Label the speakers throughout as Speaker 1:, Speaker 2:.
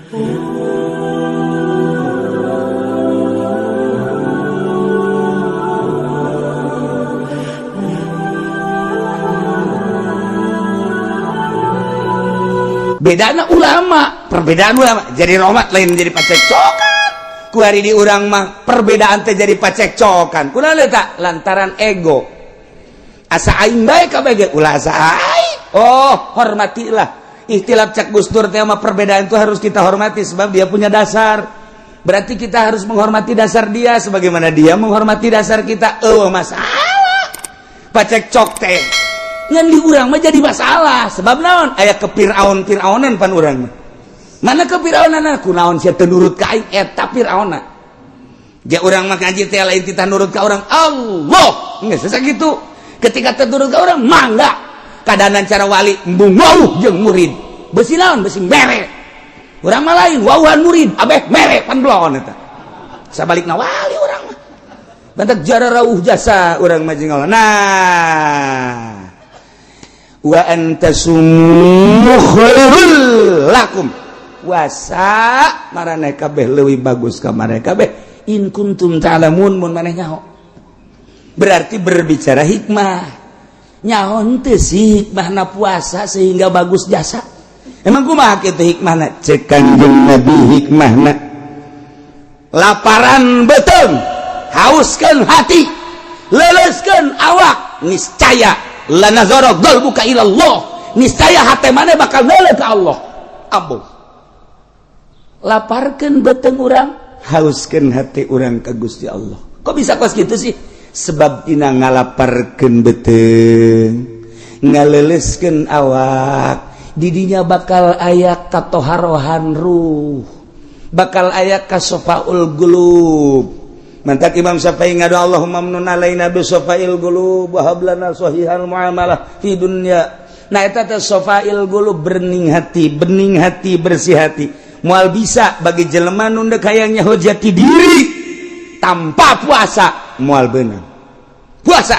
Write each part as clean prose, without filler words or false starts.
Speaker 1: Bedana ulama, perbedaan ulama jadi rahmat lain jadi pacekcokan. Ku hari di urang mah perbedaan teh jadi pacekcokan. Kunaon eta? Lantaran ego. Asa aing bae ka bege ulah asa aing. Oh, hormatilah. Ikhtilaf cak Gus Dur teh mah perbedaan itu harus kita hormati sebab dia punya dasar. Berarti kita harus menghormati dasar dia sebagaimana dia menghormati dasar kita. Masalah. Pacekcok teh ngan di urang mah jadi masalah sebab naon aya ke Fir'aunan pan urang mah mana ke Fir'aunana kunaon sia teu nurut ka aing eta Fir'aunna ge urang mah ngaji teh lain kita nurut ka urang Allah geus sakitu ketika teu nurut ka urang mangga kadanan cara wali embung wauh jeung murid beusi naon beusi mere urang mah lain wauhan murid abeh mere pandlon eta sabalikna wali urang mah bantak jara rauh jasa urang mah jeung Allah nah wa antasumu khairul lakum puasa maraneh kabeh leuwih bagus ka maraneh kabeh in kuntum ta'lamun mun maneh nyaho berarti berbicara hikmah nyaho teu sih hikmahna puasa sehingga bagus jasa emang kumaha kitu hikmahna cek Kanjeng Nabi hikmahna laparan beuteung hauskeun hati leuleuskeun awak niscaya la nazara qalbuka ila Allah niscaya hate maneh bakal neuleuh ka Allah ambuh laparkeun beuteung urang hauskeun hati urang ka Gusti Allah kok bisa kos kitu sih sebab dina ngalaparkeun beuteung ngaleuleuskeun awak di dinya bakal aya katoharohan ruh bakal aya kasofaul qulub. Mantak Imam Syafi'i ngadu Allahumma mnun alaina bi safail qulub wa hab lana sahihal muamalah fi dunya. Nah eta teh safail qulub bening hati, bersih hati. Moal bisa bagi jelema nu deuk hayang nyaho jati diri tanpa puasa moal beunang. Puasa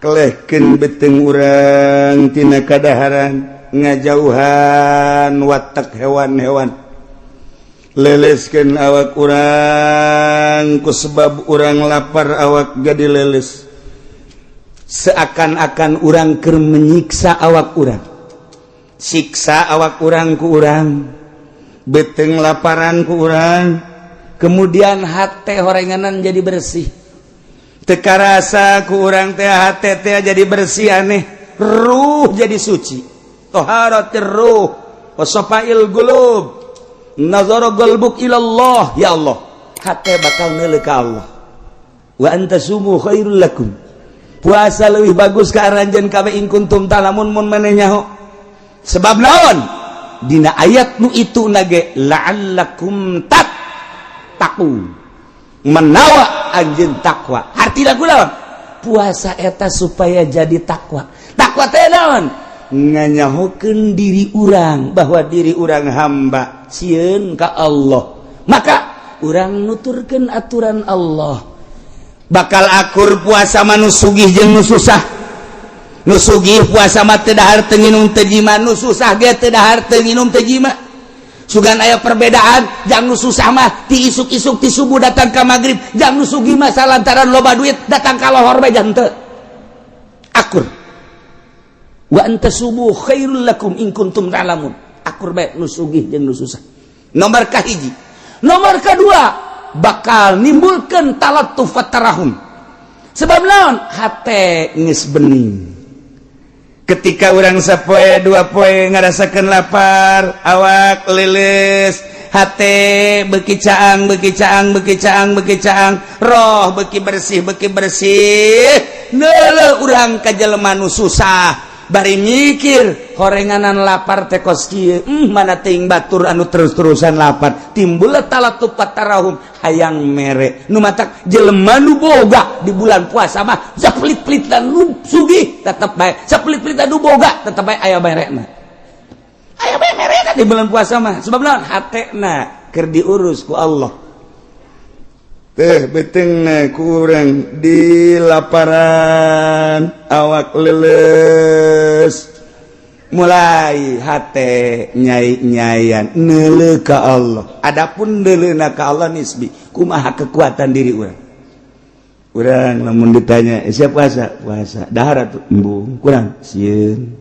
Speaker 1: kelehkeun beuteung urang tina kadaharan ngajauhan watak hewan-hewan. Leleskeun awak urang ku sebab urang lapar awak jadi leles seakan-akan urang keur menyiksa awak urang siksa awak urang ku urang beuteung laparan ku urang kemudian hate horenganan jadi bersih teu karasa ku urang teh hate teh jadi bersih aneh ruh jadi suci taharatir ruh wasafail qulub nazara qalbuk ilallah ya Allah hate bakal neuleuh ka Allah wa antasumu khairul lakum puasa leuwih bagus ka aranjeun kabeh in kuntum ta'lamun mun maneh nyaho sebab naon dina ayat nu itu nage la'allakum tattaqun menawa anjeun takwa artina kunaon puasa eta supaya jadi takwa teh naon nganyahokeun diri urang bahwa diri urang hamba sieun ka Allah maka urang nuturkeun aturan Allah bakal akur puasa manu sugih jeung nu susah nu sugih puasa mah teu dahar teu nginum teu jima nu susah ge teu dahar teu nginum teu jima sugan aya perbedaan jang nu susah mah ti isuk-isuk ti subuh datang ka magrib jang nu sugih mah salantaran loba duit datang ka lohor bae jang teu akur wa antasubu khairul lakum in kuntum ta'lamun akur bae nu sugih jeung nu susah nomor kahiji nomor kedua bakal nimbulkeun talattuf wa tarahum sebab naon hate geus bening ketika urang sapoe dua poe ngarasakeun lapar awak leuleus hate beuki caang roh beuki bersih neuleuh urang ka jelema nu susah bari mikir horenganan lapar teh kos kieu mana teuing batur anu terus-terusan lapar timbul talattuf tarahum hayang mere nu matak jelema nu boga di bulan puasa mah saplit-plit dan nu sugih tetep bae saplit-plit dan nu boga tetep bae aya merena aya bae merena di bulan puasa mah sebab naon hatena keur diurus ku Allah teh beteungna kurang di laparan awak leles mulai hate nyai-nyayan neuleuh ka Allah. Adapun neuleuhna ka Allah nisbi kumaha kekuatan diri urang. Urang lamun ditanya siapa puasa dahar atuh embung kurang sieun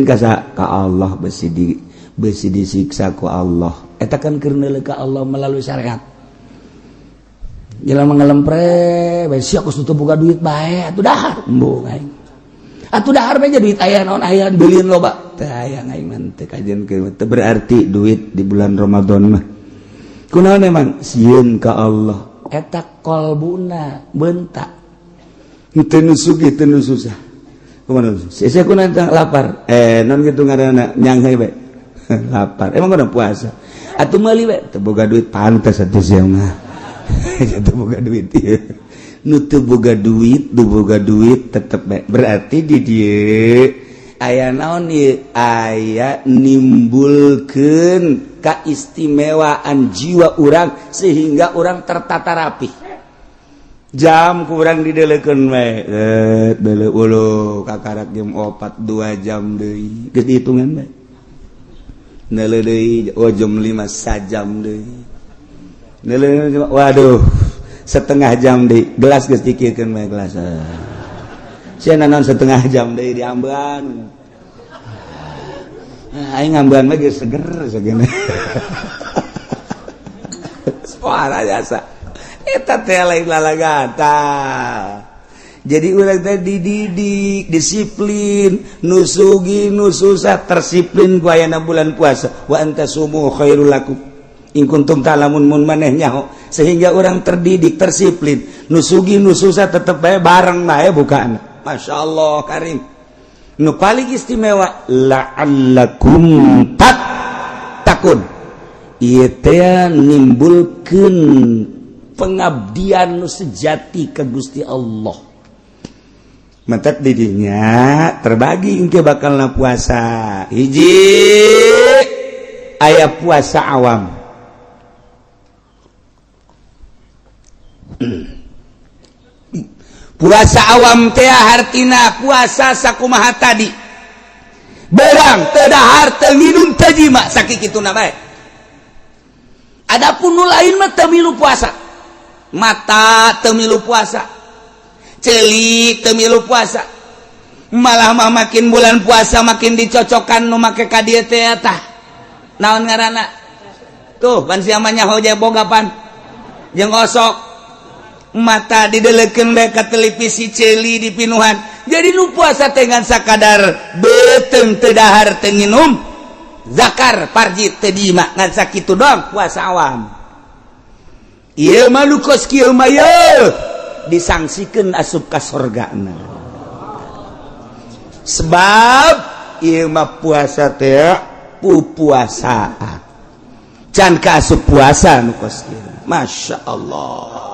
Speaker 1: ka Allah besi disiksa ku Allah eta kan keur neuleuh ka Allah melalui syariat. Jelema ngalempre bae sia kus teu boga duit bae atuh dahar embung aing. Atuh dahar aja duit aya naon aya beulieun loba teu aya aing mah teu kajenkeun teu berarti duit di bulan Ramadan mah kunaon emang sieun ka Allah eta qalbuna beuntak teu nu sugih teu nu susah kumaha sia kunaon lapar naon kitu ngaranna nyang bae lapar emang kunaon puasa atuh meuli bae teu boga duit pantes atuh sia mah teu boga duit ieu nu teu boga duit tetep berarti di dieu aya naon ieu aya nimbulkeun kaistimewaan jiwa urang sehingga urang tertata rapi. Jam ku urang dideuleukeun we deuleu uluh kakarak jam 4 2 jam deui geus dihitungan we neuleuh deui jam 5 sajam deui neuleuh waduh setengah jam di gelas geus dikirkeun we gelas. Sia naon setengah jam deui diambean. Aing ngambean mah geus seger sagena. Suara jasa. Eta teh lain lalagata. Jadi urang teh dididik, disiplin, nu sugih nu susah tersiplin ku ayana bulan puasa. Wa antasumu khairul lakum. In kuntum ta'lamun mun maneh nyaho sehingga orang terdidik tersiplin nu sugih nu susah tetep bae bareng bae bukaan. Masyaallah karim nu paling istimewa la'allakum takun ieu teh nimbulkeun pengabdian nu sejati ka Gusti Allah. Mentet didinya terbagi engke bakalna puasa hiji aya puasa awam. Puasa awam teh hartina puasa sakumaha tadi berang teu dahar teu minum teu jima sakikituna bae. Adapun nu lain mah teu milu puasa mata teu milu puasa ceuli teu milu puasa malah mah makin bulan puasa makin dicocokan nu make ka dieu teh tah naon ngaranna tuh ban sia mah nyaho je boga pan jeung osok mata dideleukeun bae ka televisi ceuli di pinuhan jadi nu puasa teh ngan sakadar beuteung teu dahar teu nginum zakar parji teu diima ngan sakitu doang puasa awam. Ieu mah nu kos kieu mah disangsikeun asup ka surgana sebab ieu mah puasa teh pupuasaan can ka asup puasa nu kos kieu masyaallah.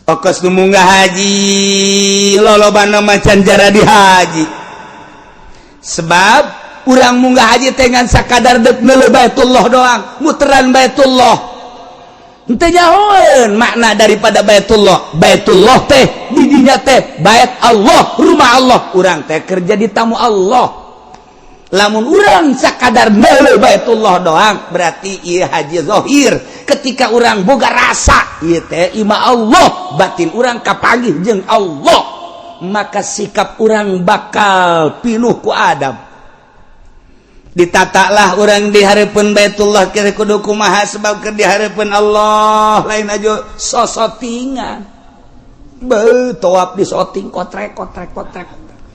Speaker 1: Okos nu munggah haji lolobana macan jara di haji sebab urang munggah haji teh ngan sakadar deuk neuleuh Baitullah doang muteran Baitullah henteu nyahoeun makna daripada Baitullah teh di dinya teh bait Allah rumah Allah urang teh keur jadi tamu Allah. Lamun urang sakadar neuleuh Baitullah doang berarti ieu haji zahir. Ketika urang boga rasa ieu teh ima Allah batin urang kapanggih jeung Allah maka sikap urang bakal pinuh ku adab. Ditatalah urang di hareupeun Baitullah kira kudu kumaha sebab keur di hareupeun Allah lain aja sosotingan. Beuh toap di soting kotrek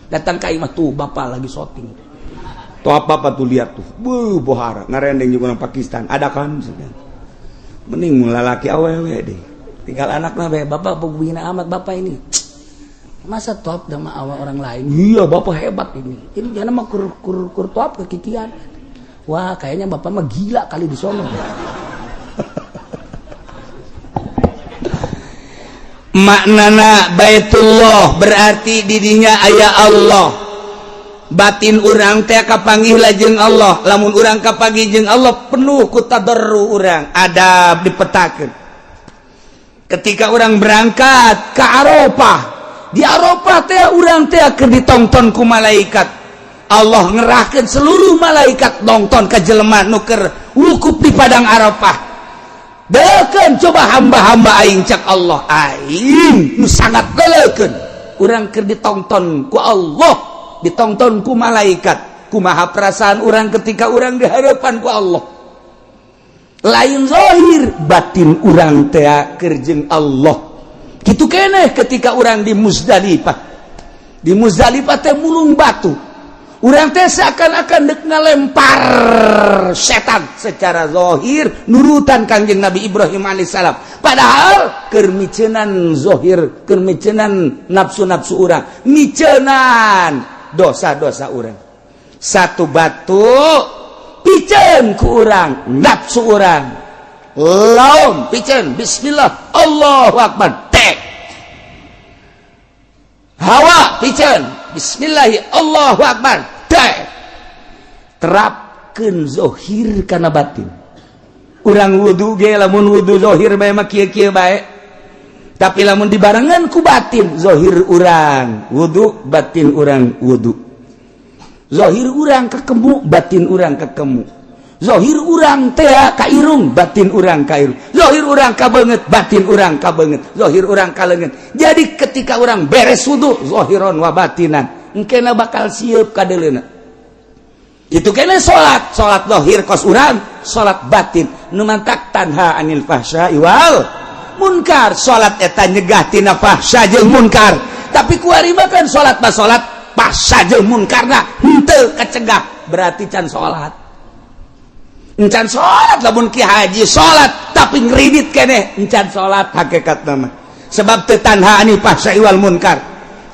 Speaker 1: datang ka imah tuh bapak lagi soting. Tuh apa tuh lihat tuh, bohara, ngarendeng juga orang Pakistan, ada kan? Mending lalaki awewe deh, tinggal anak lah be, bapak pembina amat bapak ini, masa top sama awal orang lain? Iya bapak hebat ini jangan mah kur top kekikian, wah kayaknya bapak mah gila kali di sono. Maknana Baitullah berarti didinya aya Allah. Batin urang teh kapanggih lajeng Allah lamun urang kapanggih jeung Allah penuh ku tadarru urang adab dipetakeun ketika urang berangkat ke Arafah di Arafah teh urang teh keur ditonton ku malaikat Allah ngerahkan seluruh malaikat nonton ke jelema nuker wukuf di padang Arafah. Deukeun coba hamba-hamba aing cak Allah aing nu sangat geulekeun urang keur ditonton ku Allah, ditonton ku malaikat. Kumaha perasaan urang ketika urang di hadapan ku Allah. Lain zahir, batin urang teh keur jeung Allah. Kitu keneh ketika urang di Muzdalifah. Di Muzdalifah teh mulung batu. Urang teh seakan-akan dek ngalempar setan secara zahir nurutan Kangjeng Nabi Ibrahim alaihissalam. Padahal keur miceunnan zahir, keur miceunnan nafsu-nafsu urang, miceunnan dosa-dosa urang. Satu batu piceun ku urang, nafsu urang. Laum piceun bismillah Allahu akbar. Tek. Hawa piceun bismillah Allahu akbar. Tek. Terapkeun zahir kana batin. Urang wudu ge lamun wudu zahir bae mah kieu-kieu bae. Tapi lamun dibarengan ku batin, zahir urang wudu, batin urang wudu. Zahir urang kekemu, batin urang kekemu. Zahir urang teh kairung, batin urang kairung. Zahir urang kabeungeut, batin urang kabeungeut. Zahir urang kaleungeut. Jadi ketika urang beres wudu, zahiron wa batinan, engkena bakal sieup kadeleuna. Itu kene salat, salat zahir kos urang, salat batin nu mantak tanha anil fahsya'i wal munkar. Salat eta nyegah tina fahsya jeung munkar. Tapi kuari mah kan salat mah salat fahsya jeung munkarna henteu kacegah, berarti can salat. Encan salat lamun ki haji salat tapi ngridit keneh encan salat hakikatna mah. Sebab teu tanha anil fahsya'i wal munkar.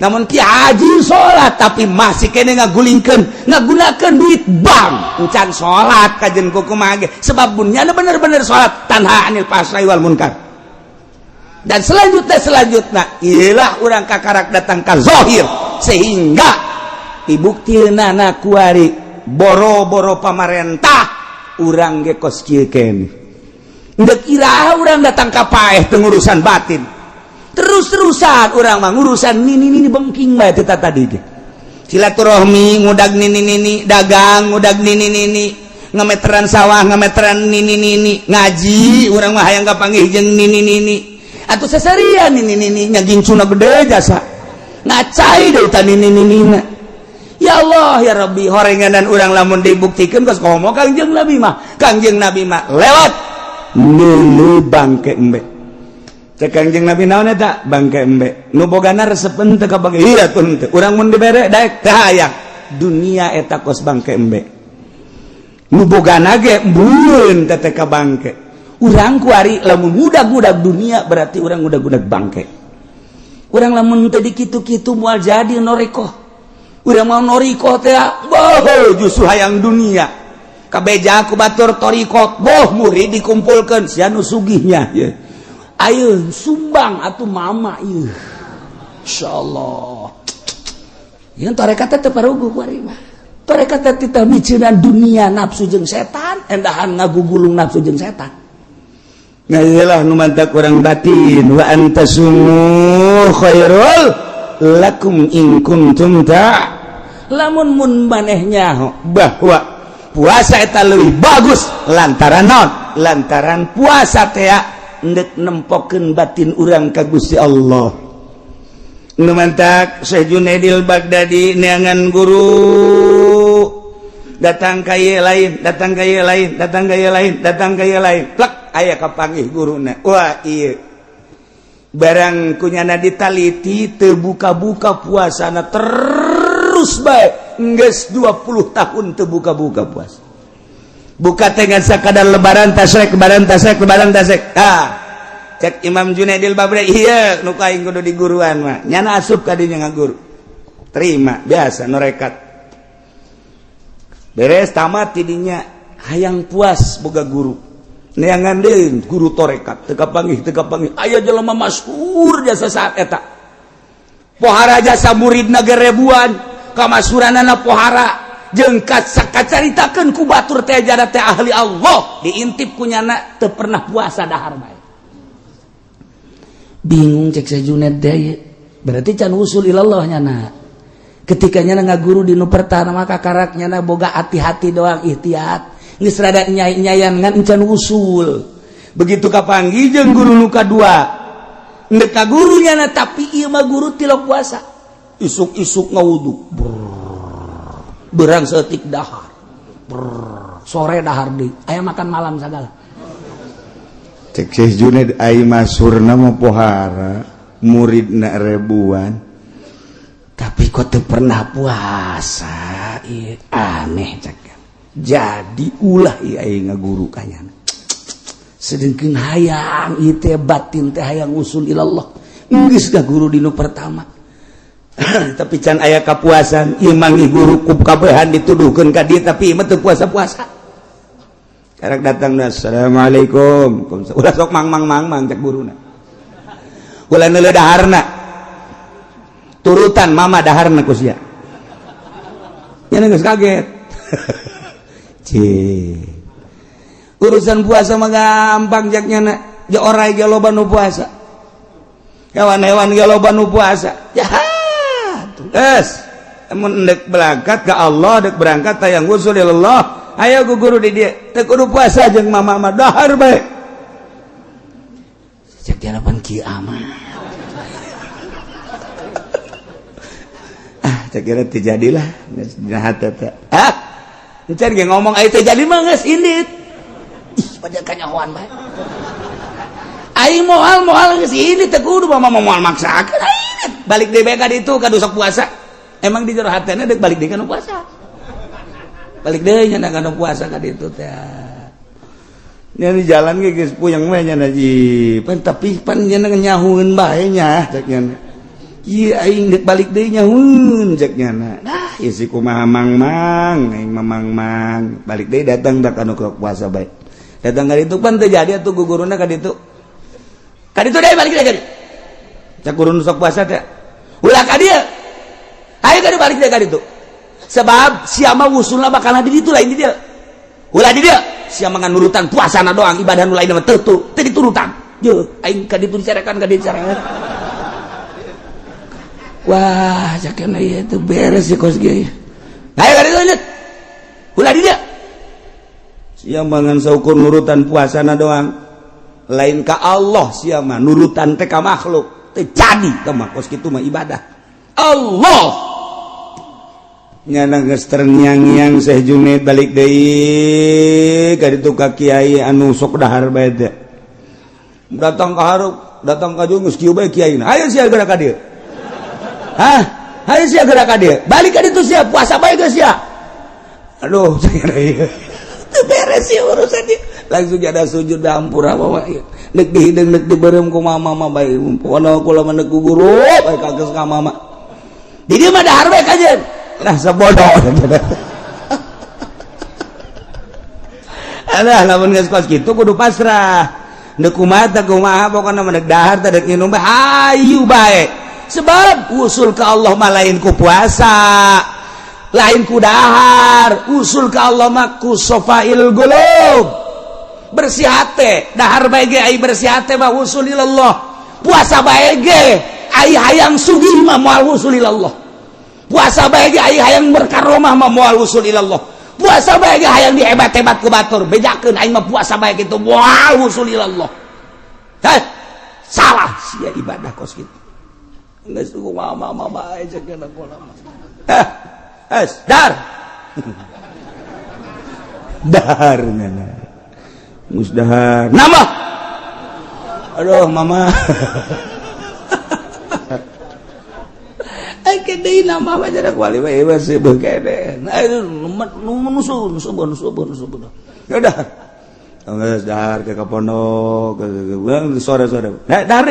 Speaker 1: Namun ki haji salat tapi masih kene ngagulingkeun ngagunakeun duit bank, encan salat kajen kumaha ge. Sebab bunnyana bener-bener salat tanha anil fahsya'i wal munkar. Dan selanjutnya iyalah urang kakarak datang ka zahir sehingga dibuktieunan kuari boro-boro pamarentah urang ge kos kieu keneh. Deuk iraha urang datang ka paeh teu ngurusan batin. Terus-terusan urang mah ngurusan nini bengking bae teh tadi ge. Silaturahmi ngudag nini dagang ngudag nini ngameteran sawah ngameteran nini ngaji urang mah hayang kapanggih jeung nini atuh sasarian nini nya gincuna gede jasa ngacai deui ta nini-ninina. Ya Allah ya Rabbi, horenganan urang lamun dibuktikeun geus komo Kangjeng Nabi mah lewat lulu bangke embe. Cek Kangjeng Nabi naon eta? Bangke embe. Nu bogana resepen teu kabage. Iya tuh teu. Urang mun dibere daek teu hayang. Dunia eta kos bangke embe. Nu bogana ge mbueun teh ka bangke. Urang kuari lamun mudag-mudag dunia berarti urang mudag-mudag bangke. Urang lamun teu dikitu-kitu moal jadi noreko. Urang mau noreko teh boh justru hayang dunia. Kabeja ku batur torikot boh murid dikumpulkeun sia nu sugihnya ye. Ayo sumbang atuh mama ieu. Insyaallah. Yang tarekat teh paruguh kuari mah. Tarekat teh teh miceunnan dunia nafsu jeung setan, endahan ngagugulung nafsu jeung setan. Nah iyalah nu mantak urang batin wa antasumu khairul lakum in kuntum ta lamun mun manehnya bahwa puasa eta leuwih bagus lantaran naon? Lantaran puasa teh ndek nempokeun batin urang ka Gusti Allah. Nu mantak Syekh Junaidil Baghdadi neangan guru datang ka ieu lain, datang ka ieu lain, datang ka ieu lain, datang ka ieu lain. Plek aya kapanggih guruna. Wah ieu barang kunyana ditaliti teu buka-buka puasana terus bae geus 20 tahun teu buka-buka puasa. Buka dengan sakadar lebaran tasrek lebaran tasrek lebaran tasrek. Cek Imam Junaidil Baghdadi ieu nu kaing kudu diguruan mah. Nyana asup ka dinya ngaguru. Terima biasa norekat. Beres tamat tidinya hayang puas boga guru. Neangan deui guru torekat teu kapanggih aya jelema masyhur jasa saat eta. Pohara jasa muridna ge ribuan, kamasuranana pohara jeung kacaritakeun ku batur teh jana teh ahli Allah, diintip kunyana teu pernah puasa dahar bae. Bingung cek Syekh Junaid teh berarti can usul ilallah nyana. ketikanya ngaguru di nu pertama maka karaknya boga hati-hati doang ikhtiat geus rada nyai-nyayan ngan encan usul begitu kapanggih jeung guru nu kadua ndek ka gurunya na tapi ieu mah guru tilok puasa isuk-isuk ngawudu berang setik dahar sore dahar deui aya makan malam sagala cek Syekh Junaid ai masurna mah pohara muridna ribuan tapi kok teu pernah puasa aneh cek jadi ulah ieu ai ngaguru kanyana sedengkeun hayang ieu teh batin teh hayang usul ilallah geus guru dinu pertama tapi can aya kapuasan ieu mangih guru ku kabehan dituduhkeun ka dieu tapi ieu teu puasa-puasa karek datangna assalamualaikum ulah sok mang cek guruna ulah neuleuh daharna turutan mama daharna ku sia nya geus kaget urusan puasa mah gampang jaknya na ya orai ge loba nu puasa hewan-hewan ge loba nu puasa jahat geus mun dek berangkat ka Allah dek berangkat tayang usul ilallah aya ku guru di dieu teu kudu puasa jeung mama mah dahar bae cek jalapan kiamat cek kira teu jadilah geus jahat teh encan ge ngomong aya teu jadi mah geus indit pada kanyahoan bae aing moal geus ini teh kudu mah moal maksakeun balik deui bae ka ditu ka sok puasa emang di jero hatena deuk balik deui ka nu puasa balik deui nya ka nu puasa ka ditu teh nya di jalan ge geus puyeng we nya ji pan tapi pan nya nyahueun bae nya cek nya ieu aing deuk balik deui nyahueun cek nya nah ieu si kumaha mang aing mang balik deui datang da ka nu puasa bae datang ka ditu pan teu jadi atuh guguruna ka ditu deui balik deui cak guru sok puasa teh ulah ka dieu ayo ka balik deui ka ditu sebab sia mah usulna bakal di ditu lain di dieu ulah di dieu sia mah nurutan puasana doang ibadah nu lain mah teu diturutan jeung aing ka ditu dicarekan ka dieu dicarekan wah jakena ieu teh beres si kos ge ayo ka ditu lanjut ulah di dieu sia mangan saukur nurutan puasana doang lain ka Allah sia mah nurutan teh ka makhluk teh jadi teh mah kos kitu mah ibadah Allah nyana geus ternyang-nyang Syekh Junaid balik deui ka ditu ka kiai anu sok dahar bae teh datang ka hareup datang ka jeung geus kieu bae kiaina ayo sia geura ka dieu ayo sia geura ka dieu balik ka ditu sia puasa bae geus sia aduh ieu beres ya urusan dia langsung ada sujud dampura bawa nek dihideung nek diberem ku mama mah bae pokona kula mah nek ku guru bae kageus ka mama di dieu mah dahar bae kajen lah sabodoh alah lamun geus kos kitu kudu pasrah nek kumaha pokona mah nek dahar teh nek nginum bae hayu bae sebab usul ka Allah mah lain ku puasa lain ku dahar usul ka Allah mah ku safail qulub bersih hate dahar bae ge ai bersih hate mah usul ilallah puasa bae ge ai hayang sugih mah moal usul ilallah puasa bae ge ai hayang berkaromah mah moal usul ilallah puasa bae ge hayang dihebat-hebat ku batur bejakeun aing mah puasa bae kitu moal usul ilallah salah sia ibadah kos kitu geus ku mama bae cekeuna kula mah dar dahar nana musdahar nama aduh mama ake deui nama mah jadak wali we masih begede aduh nusu udah geus dahar ke pondok ke sore-sore dahar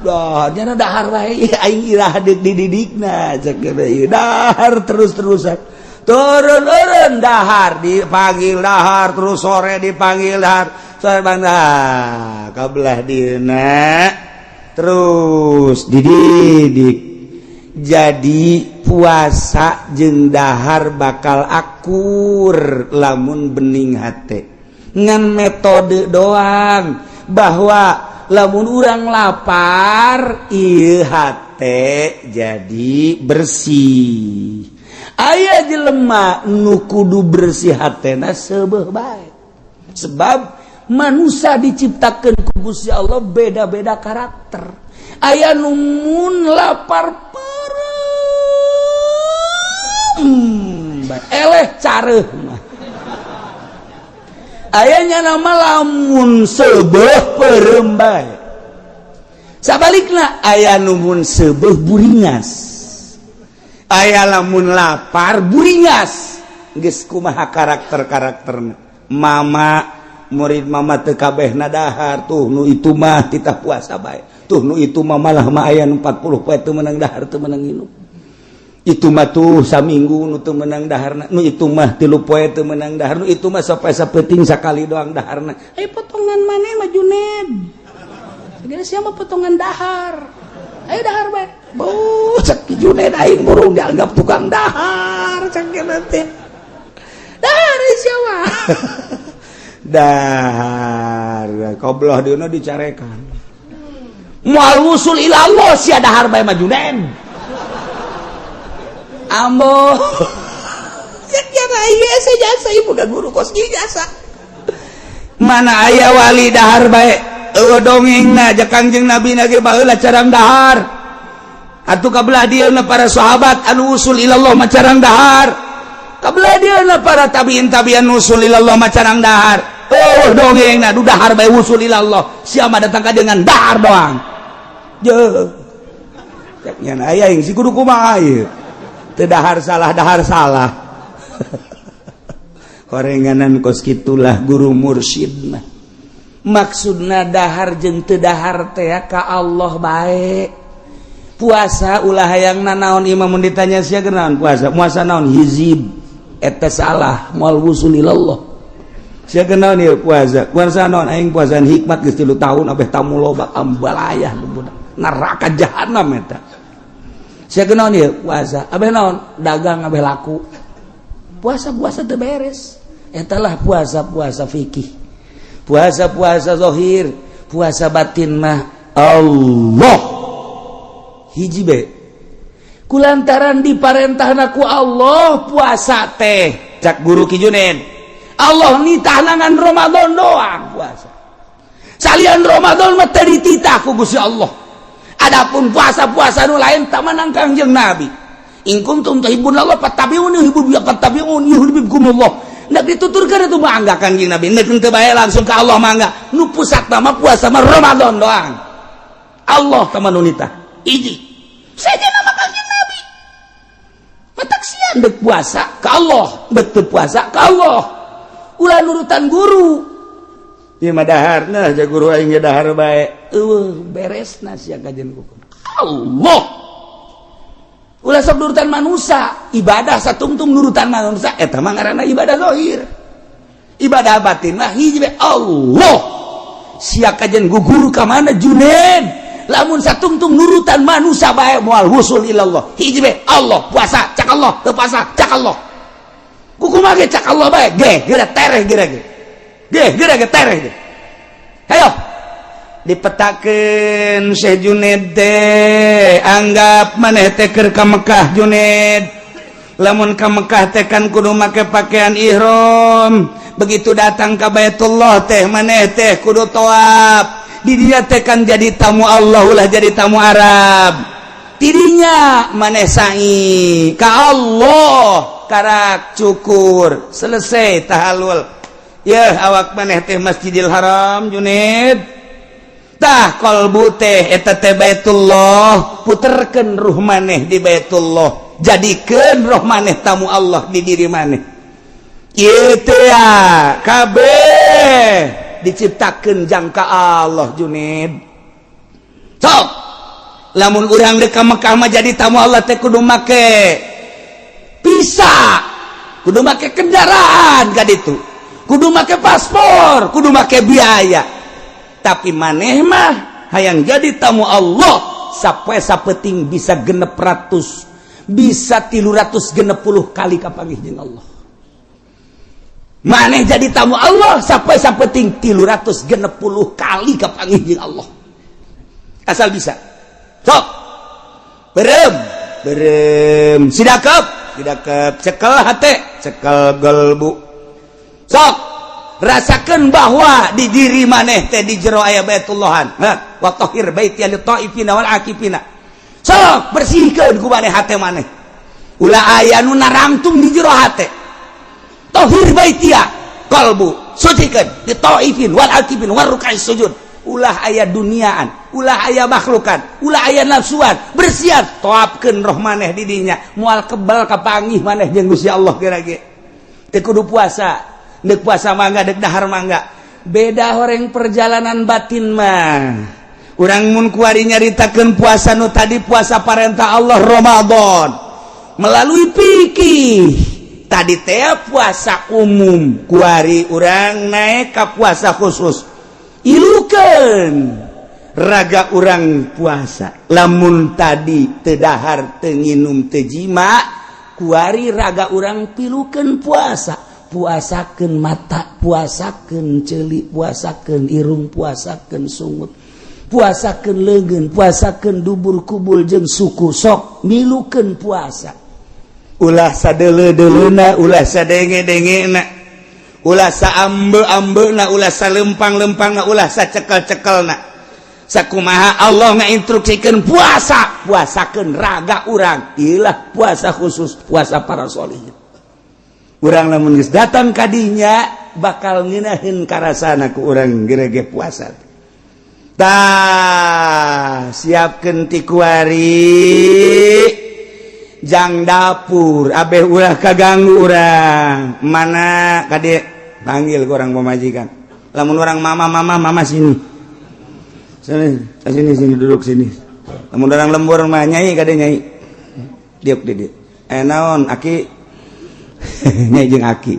Speaker 1: dah jana dahar wae aing irah dididikna cek ieu dahar terus-terusan turun dahar dipanggil dahar terus sore dipanggil dahar sore bangda kabelah dieuna terus dididik jadi puasa jeung dahar bakal akur lamun bening hate ngan metode doang bahwa lamun urang lapar ieu hate jadi bersih. Aya jelema nu kudu bersih hatena seubeuh bae. Sebab manusia diciptakeun ku Gusti Allah beda-beda karakter. Aya nu mun lapar perem eleh careuh mah. Aya nama lamun seubeuh perem bae. Sabalikna aya nu mun seubeuh buringas. Aya lamun lapar buringas geus kumaha karakterna. Mama murid mama teu kabehna dahar tuh nu itu mah titah puasa bae. Tuh nu itu mah malah mah aya 40 poe teu meunang dahar teu meunang nginum. Itu mah tuh saminggu nu teu meunang daharna. Nu itu mah 3 poe teu meunang dahar. Nu itu mah sampai sapeting sakali doang daharna. Potongan maneh mah Juned. Segala sia mah potongan dahar. Ayo dahar bae. Cek Juned aing burung dianggap tukang dahar cek nanti. Dahar siapa? Dahar kobloh dieuna dicarekan. Moal wusul ila Allah sia dahar bae mah Juned. Ambo. Cek jasa ieu jasa ibu ka guru kos jasa. Mana aya wali dahar bae? Dongengna aja Kangjeng Nabi nage baheula carang dahar. Atuh kabelah dieuna para sahabat anu usul ilallah macarang dahar. Kabelah dieuna para tabiin usul ilallah macarang dahar. Dongengna du dahar bae usul ilallah. Sia mah datang ka dengan dahar doang. Jeuh. Cek nya aya yang si kudu kumaha ieu. Teu dahar salah. Korenganan kos kitulah guru mursyid mah. Maksudna dahar jeung teu dahar teh ka Allah bae. Puasa ulah hayang naon imam mun ditanya sia naon puasa naon hizib eta salah moal wusul ilallah. Sia naon ieu puasa naon aing puasaan hikmat geus 3 tahun abeh tamu loba ambalayah neraka jahanam eta. Sia naon ieu puasa abeh naon dagang abeh laku. Puasa teu beres. Eta lah puasa fikih. Puasa zahir, puasa batin mah Allah hiji be. Kulantaran diparentahna ku Allah puasa teh cak guru Ki Juned. Allah nitah nangan Ramadan doang puasa. Salian Ramadan mah teh dititah ku Gusti Allah. Adapun puasa nu lain tah manang Kangjeng Nabi. In kuntum tuhibbunallah fattabi'uni yuhibbukumullah. Ndak dituturkan itu mah angga Kangjeng Nabi. Ndak teu bae langsung ke Allah mangga. Nu pusat mah puasa mah Ramadan doang. Allah tah nu nitah. Hiji. Saja nama Kangjeng Nabi. Matak sia dek puasa ka Allah, dek teu puasa ka Allah. Ulah nurutan guru. Ieu mah daharna ja guru aing ge dahar bae. Beresna sia kajen hukum. Allah. Ulah sok nurutan manusia, ibadah satungtung nurutan manusia, eta mah ngaranna ibadah zahir. Ibadah batin mah hiji we Allah. Sia kajen guguru ka mana Juned? Lamun satungtung nurutan manusia bae moal wusul ilallah. Hiji we Allah, puasa cak Allah, teu puasa cak Allah. Kumaha ge cak Allah bae, ge geura tereh geura ge. Ge geura ge tereh ge. Hayo. Dipetakeun Syekh Juned teh anggap maneh teh keur ka Mekah Juned. Lamun ka Mekah teh kan kudu make pakaian ihram. Begitu datang ka Baitullah teh maneh teh kudu tawaf. Di dinya teh kan jadi tamu Allah ulah jadi tamu Arab. Tidinya maneh sa'i ka Allah karak cukur selesai tahallul. Ya awak maneh teh Masjidil Haram Juned. Tah kalbu teh eta teh Baitullah, puterkeun ruh maneh di Baitullah, jadikeun roh maneh tamu Allah di diri maneh. Ieu teh ya kabeh diciptakeun jangka Allah Juned. Sok lamun urang deuk ka Mekah mah jadi tamu Allah teh kudu make visa, kudu make kendaraan ka ditu, kudu make paspor, kudu make biaya. Tapi maneh mah hayang jadi tamu Allah sapoe sapeting bisa 600 bisa 360 kali kapanggih jeung Allah. Maneh jadi tamu Allah sapoe sapeting 360 kali kapanggih jeung Allah. asal bisa sok berem sidakep cekel hate cekel golbu sok rasakan bahwa di diri maneh teh di jero aya Baitullahan wa tahhir baiti lit taifina wal akifina sok bersihkeun ku maneh hate maneh ulah aya nu narangtung di jero hate tahhir baitia qalbu sucikeun lit taifin wal akifin war ruk'is sujud ulah aya duniaan ulah aya makhlukan ulah aya nafsuan bersihan toapkeun roh maneh di dinya moal kebal kapangih maneh jeung Gusti Allah geura-ge teu kudu puasa deuk puasa mangga deuk dahar mangga beda horeng perjalanan batin mah urang mun kuari nyaritakeun puasa nu tadi puasa parentah Allah Ramadan melalui fikih tadi teh puasa umum kuari urang naik ka puasa khusus ilukeun raga urang puasa lamun tadi teu dahar teu nginum teu jima kuari raga urang pilukeun puasakeun mata puasakeun ceuli puasakeun irung puasakeun sungut puasakeun leungeun puasakeun dubur kubul jeung suku sok milukeun puasa ulah sadeuleu-deuleuna ulah sadenge-dengena ulah saambe-ambeuna ulah salempang-lempangna ulah sacekel-cekelna sakumaha Allah ngainstruksikeun puasakeun raga urang ilah puasa khusus puasa para sholihin urang lamun geus datang ka dinya bakal ngeunaheun karasana ku urang geurege puasa tah siapkeun ti kuari jang dapur abeh ulah kaganggu urang mana kade panggil orang pemajikan lamun orang mama sini sini duduk sini lamun orang lembur mah nyai kade nyai diuk di naon aki nyai jeung aki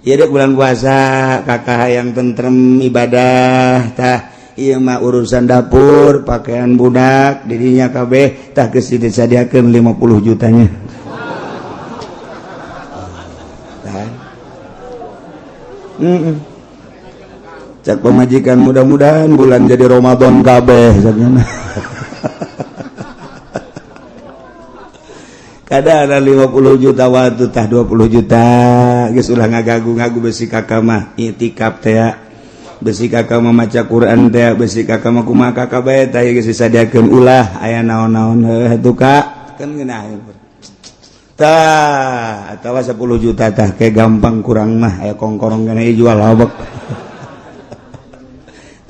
Speaker 1: ieu bulan puasa kakak yang tentrem ibadah tah ieu mah urusan dapur pakaian budak dirinya kabeh tah geus disadiakeun 50 jutanya cak pemajikan mudah-mudahan bulan jadi Ramadan kabeh sakjana kada ada 50 juta waktu tah 20 juta geus ulah ngagagu-ngagu besi kakak mah itikaf teh besi kakak mah maca Quran teh besi kakak mah kumaha kakak bae tah geus disadiakeun ulah aya naon-naon heuh Kak kan ngeunaheun tah atawa 10 juta tah kayak gampang kurang mah aya kongkorong kana jual lobok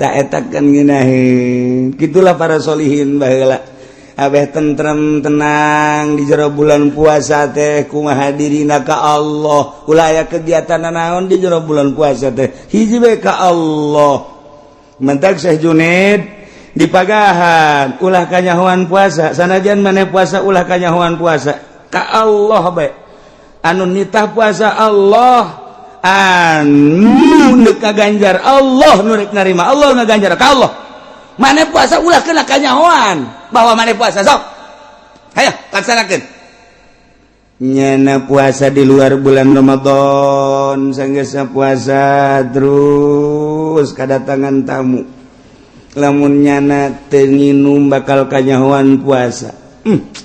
Speaker 1: tah eta kan ngeunaheun kitulah para sholihin baheula abeh tentrem tenang di jero bulan puasa teh kumaha dirina ka Allah ulah aya kegiatan naon di jero bulan puasa teh hiji bae ka Allah mentak Syekh Junaid di pagahan ulah kanyahoan puasa sanajan maneh puasa ulah kanyahoan puasa ka Allah bae anu nitah puasa Allah anu neuk ngaganjar Allah nu rek narima Allah ngaganjar ka Allah maneh puasa ulah kena kanyahoan bahwa maneh puasa sok hayo laksanakeun nyana puasa di luar bulan Ramadan sanggeus puasa terus kadatangan tamu lamun nyana teu nginum bakal kanyahoan puasa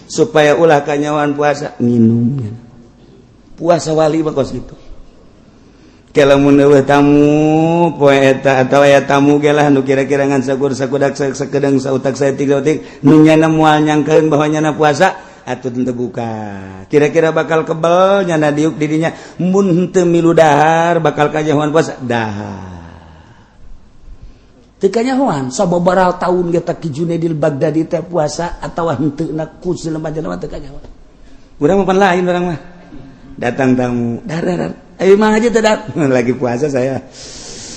Speaker 1: supaya ulah kanyawan puasa nginumnya puasa wali bakos gitu kalamun eueuh tamu poe eta atawa aya tamu ge lah nu kira-kira ngan sakudak sakedeng sautak saeutik nu nyana moal nyangkeun bahwa nyana puasa atuh teu buka kira-kira bakal kebel nyana diuk di dinya mun teu milu dahar bakal kanyawan puasa dahar teu kanyahoan sababaraha taun ge tak Junaidil Baghdadi teh puasa atawa henteu na ku jelema-jelema teu kanyahoan urang mah pan lain urang mah datang tamu dar ayo mah aja teh lagi puasa saya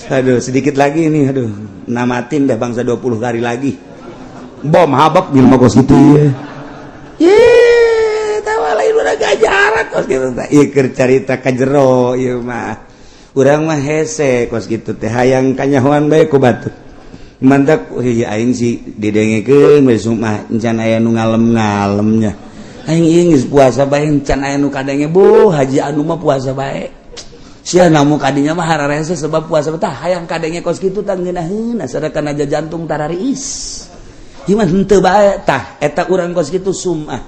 Speaker 1: aduh sedikit lagi ini aduh namatin dah bangsa 20 hari lagi bom habak di kos kitu ye tawa lain urang gajaran kos kitu teh ieu keur carita ka jero ieu mah urang mah hese kos kitu teh hayang kanyahoan bae ku batur mantak aing sih didengekeun besok mah encan aya nu ngalem-ngalemnya aing ieu geus puasa bae encan aya nu kadenge bu haji anu mah puasa bae sia namu kadinya mah hararese sebab puasa tah hayang kadenge kos kitu tah ngeunaheun asal kana jantung tarariis iman henteu bae tah eta urang kos kitu sum'ah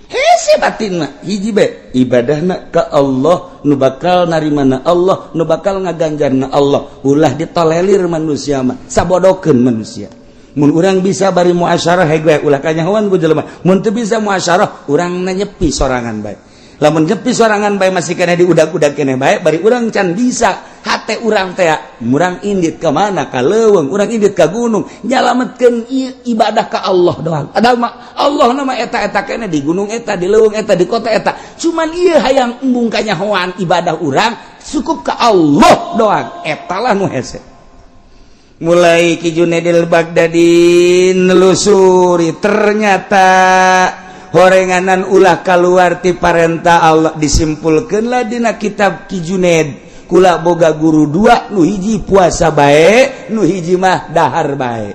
Speaker 1: hese batinna hiji bae ibadahna ka Allah nu bakal narimana Allah nu bakal ngaganjarna Allah ulah ditolelir manusia mah sabodokeun manusia mun urang bisa bari muasyarah hege ulah kanyahoan ku jelema mun teu bisa muasyarah urang nyepi sorangan bae lamun nyepi sorangan bae masih kena diudag-udag keneh bae bari urang can bisa hate urang teh urang indit ka mana ka leuweung urang indit ka gunung nyalametkeun ibadah ka Allah doang padahal Allah nama eta keneh di gunung eta di leuweung eta di kota eta cuman ieu hayang embung kanyahoan ibadah urang cukup ka Allah doang eta lah nu hese mulai Ki Junaidil Baghdadi nelusuri ternyata horenganan ulah keluar ti parentah Allah disimpulkeunlah dina kitab Ki Junaid kula boga guru dua nu hiji puasa bae nu hiji mah dahar bae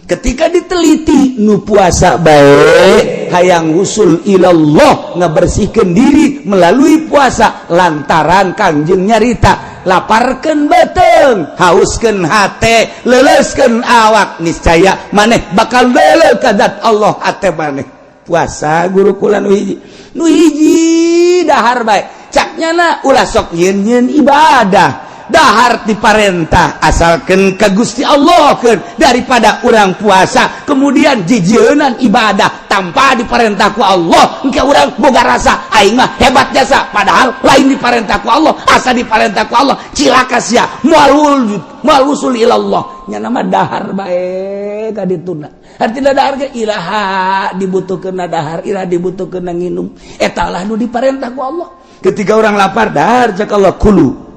Speaker 1: ketika diteliti nu puasa bae hayang usul ilallah ngabersihkeun diri melalui puasa lantaran Kangjeng nyarita laparkeun beuteung hauskeun hate leuleuskeun awak niscaya maneh bakal leuleuh ka zat Allah hate maneh puasa guru kula nu hiji dahar bae caknyana ulah sok yeun-yeun ibadah dahar diparentah asalkeun ka Gusti Allah keun daripada urang puasa kemudian jijeunan ibadah tanpa diparentah ku Allah engke urang boga rasa aing mah hebat jasa padahal lain diparentah ku Allah asa diparentah ku Allah cilaka sia moal usul ilallah nya nama dahar bae ka dituna artina dahar ge ilaha dibutuhkeunna dahar iraha dibutuhkeunna nginum eta lah nu diparentah ku Allah ketika orang lapar dahar cak Allah kulu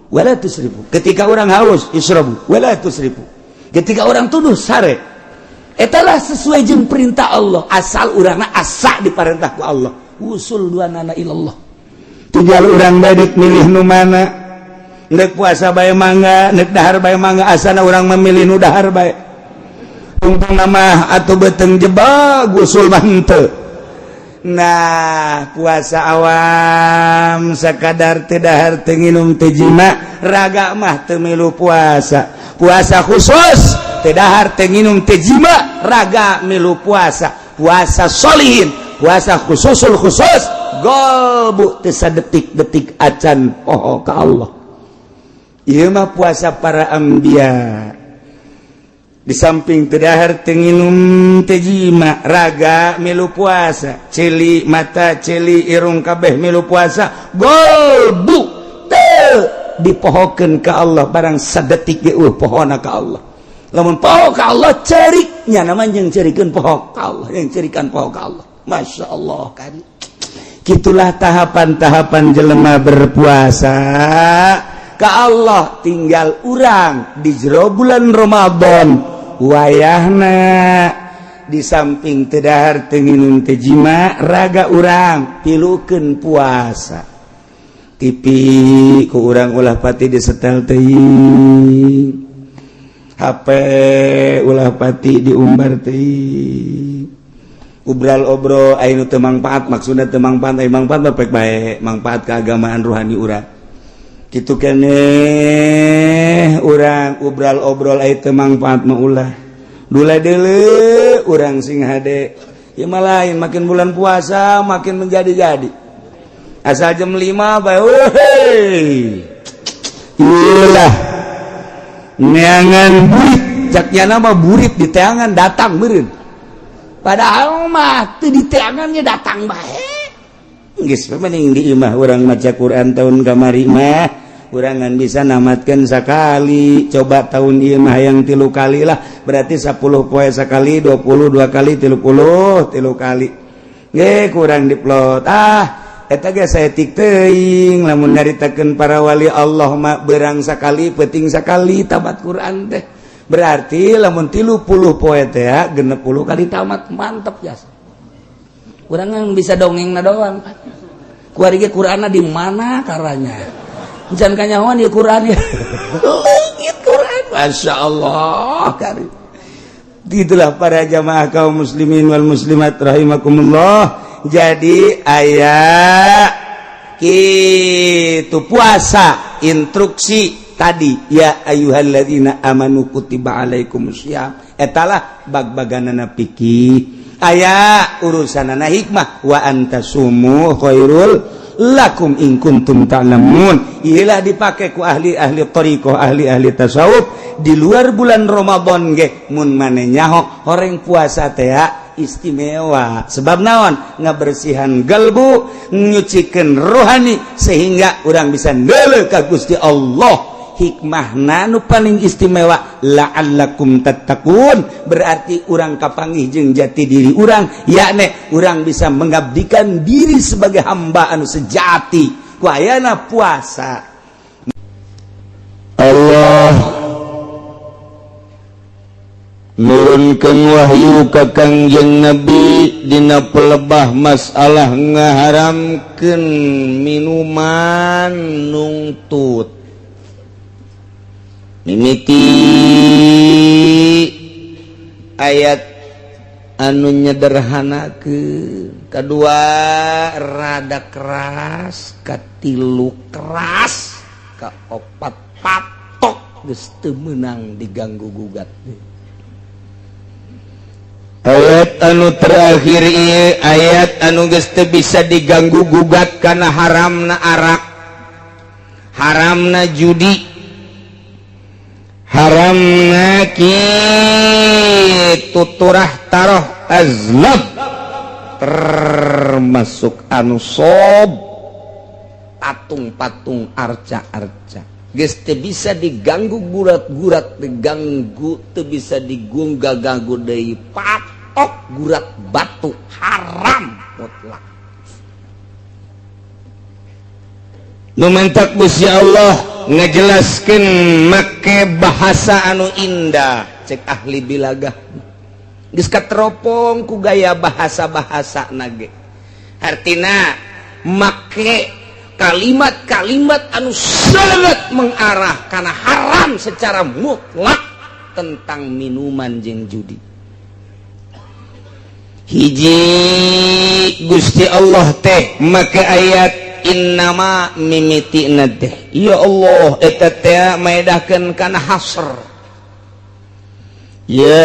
Speaker 1: wala tusrifu ketika orang haus israbu wala tusrifu ketika orang tuduh sare etalah sesuai jeung perintah Allah asal urangna asa diparentah ku Allah usul duanana ilallah tujal urang bae milih nu mana neuk puasa bae mangga neuk dahar bae mangga asana urang memilih nu dahar bae tungtungna mah atuh beuteung jebag usul mah henteu. Nah puasa awam sakadar teu dahar teu nginum teu jima raga mah teu milu puasa puasa khusus teu dahar teu nginum teu jima raga milu puasa puasa sholihin puasa khususul khusus golbu teu sadetik-detik acan poho ka Allah ieu mah puasa para anbiya di samping teu dahar teu nginum teu jima raga milu puasa cili mata cili irung kabeh milu puasa golbu teu dipohokeun ka Allah barang sadetik ge pohona ka Allah lamun poho ka Allah cerik nya nama jeung cerikeun poho ka Allah yang cerikan poho ka Allah masyaallah kan kitulah tahapan-tahapan jelema berpuasa ka Allah tinggal urang di jero bulan Ramadan wayahna di samping teu dahar teu nginum teu jima raga urang pilukeun puasa TV ku urang ulah pati disetel teuing HP ulah pati diumbar teuing ubral obrol aya nu teu mangpaat maksudna teu mangpaat aya mangpaat pek bae mangpaat keagamaan rohani urang kitu keneh urang ubral obrol aya teu mangpaat mah ulah dula deuleu urang sing hade ieu mah lain makin bulan puasa makin menjadi-jadi asal jam 5 bae weuy ieulah neangan burit caknyana mah burit di teangan datang meureun padahal mah teu di teangannya datang bae geus mending di imah urang maca Quran tahun kamari mah urangan bisa namatkeun sakali coba tahun ieu mah hayang 3 kali lah berarti 10 poe sakali 22 kali 30 kali ge kurang diplot eta ge saeutik teuing lamun nyaritakeun para wali Allah mah beurang sakali peuting sakali tamat Quran teh berarti lamun 30 poe teh 60 kali tamat mantep jasa urang bisa dongengna doang kuari ge Qur'anna di mana karanya jangan kanyawan ya Quran ya Quran masyaallah karim itulah para jamaah kaum muslimin wal muslimat rahimakumullah jadi aya kitu puasa instruksi tadi ya ayyuhalladzina amanu kutiba alaikumusiyam etalah bag-baganana fikih aya urusanana hikmah wa antasumu khairul lakum in kuntum ta'lamun ilah dipakai ku ahli-ahli thariqah ahli-ahli tasawuf di luar bulan Ramadan ge mun maneh nyaho horeng puasa teh istimewa sebab naon ngabersihan galbu nyucikeun rohani sehingga urang bisa neuleuh ka Gusti Allah hikmahna nu paling istimewa la'allakum tattaqun berarti urang kapanggih jeung jati diri urang yakni urang bisa mengabdikan diri sebagai hamba anu sejati ku ayana puasa Allah nurunkeun wahyu ka Kangjeng Nabi dina pelebah masalah ngaharamkeun minuman nungtut mimiti ayat anu nyederhanakeun kadua rada keras katilu keras kaopat patok geus teu meunang diganggu gugat ayat anu terakhir ieu ayat anu geus teu bisa diganggu gugat kana haramna arak haramna judi haramna kitu turah taroh azlab termasuk anu sob patung-patung arca-arca geus teu bisa diganggu gurat-gurat diganggu teu bisa diganggu deui patok gurat batu haram mutlak nu mantak Gusti Allah ngejelaskeun make bahasa anu indah cek ahli bilagah geus kateropong ku gaya bahasa-bahasana ge artina make kalimat-kalimat anu sangat mengarah kana haram secara mutlak tentang minuman jeung judi hiji Gusti Allah teh make ayat innama mimitina teh ya Allah eta teh maedahkeun kana hasr ya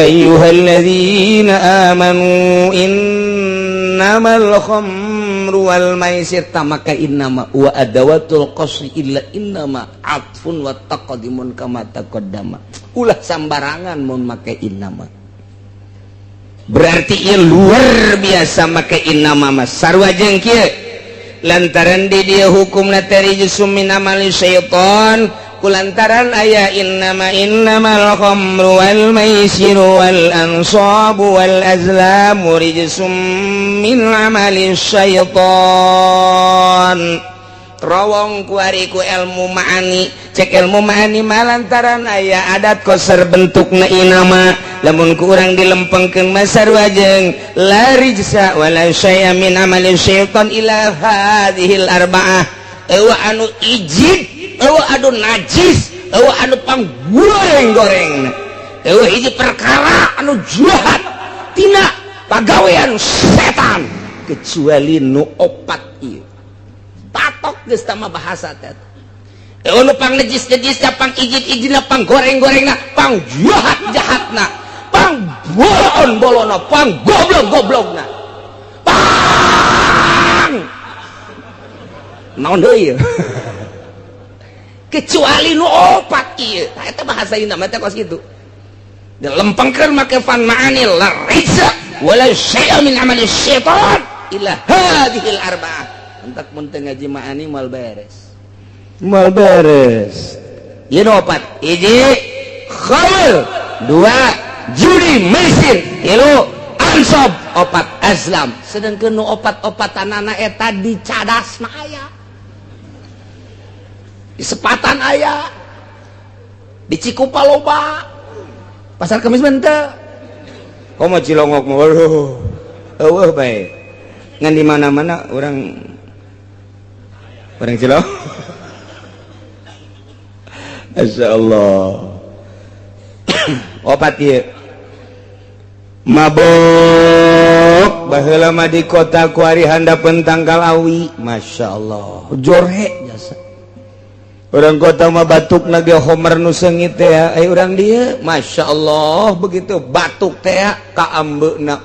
Speaker 1: ayyuhalladzina amanu innamal khamru wal maisir tamaka innama wa adawatul qasri illa innama atfun wa taqdimun kama taqaddama ulah sambarangan mun make innama berarti ieu luar biasa make innama mas sarua jeung kieu lantaran di dia hukumna tarijusum min amali syaitan kulantaran aya innamal khamru wal maisiru wal ansabu wal azlamu rijsum min amali syaitan rawong ku ari ku ilmu ma'ani cek ilmu ma'ani malantaran aya adat koser bentukna inama lamun ku urang dilempengkeun masar wajeng la rijsa wala syai'a min amali syaitan ila hadhil arba'ah eueuh anu ijib eueuh anu najis eueuh anu panggoreng-gorengna eueuh hiji perkara anu jahat tina pagawean setan kecuali nu opat ieu patok geus tama bahasa teh eueuh nu pang najis-najisna pang ijid-ijidna pang goreng-gorengna pang jahat-jahatna pang bolon-bolonna pang goblok-goblokna pang naon deui kecuali nu opat ieu eta bahasa indah mah teh kos kitu dilempengkeun make fan ma'ani la rijsa wala syai'a min amali syaitan ila hadhil arba'ah entak mun teu ngaji ma'ani mal beres ieu nu opat hiji khamr dua judi maisir tilu ansab opat azlam sedangkeun nu opat-opatanana eta di cadasna aya di sepatan aya di Cikupa loba pasar Kemis menteu komo Cilongok mah waduh eueuh bae ngan di mana-mana orang Cilongok masyaallah opat ieu mabok baheula mah di kota ku ari handapeun tangkal awi masyaallah jorhe jasa orang kota mah batuk na ge Homer nu seungit teh urang dia Masya Allah begitu batuk teh ka ambeuna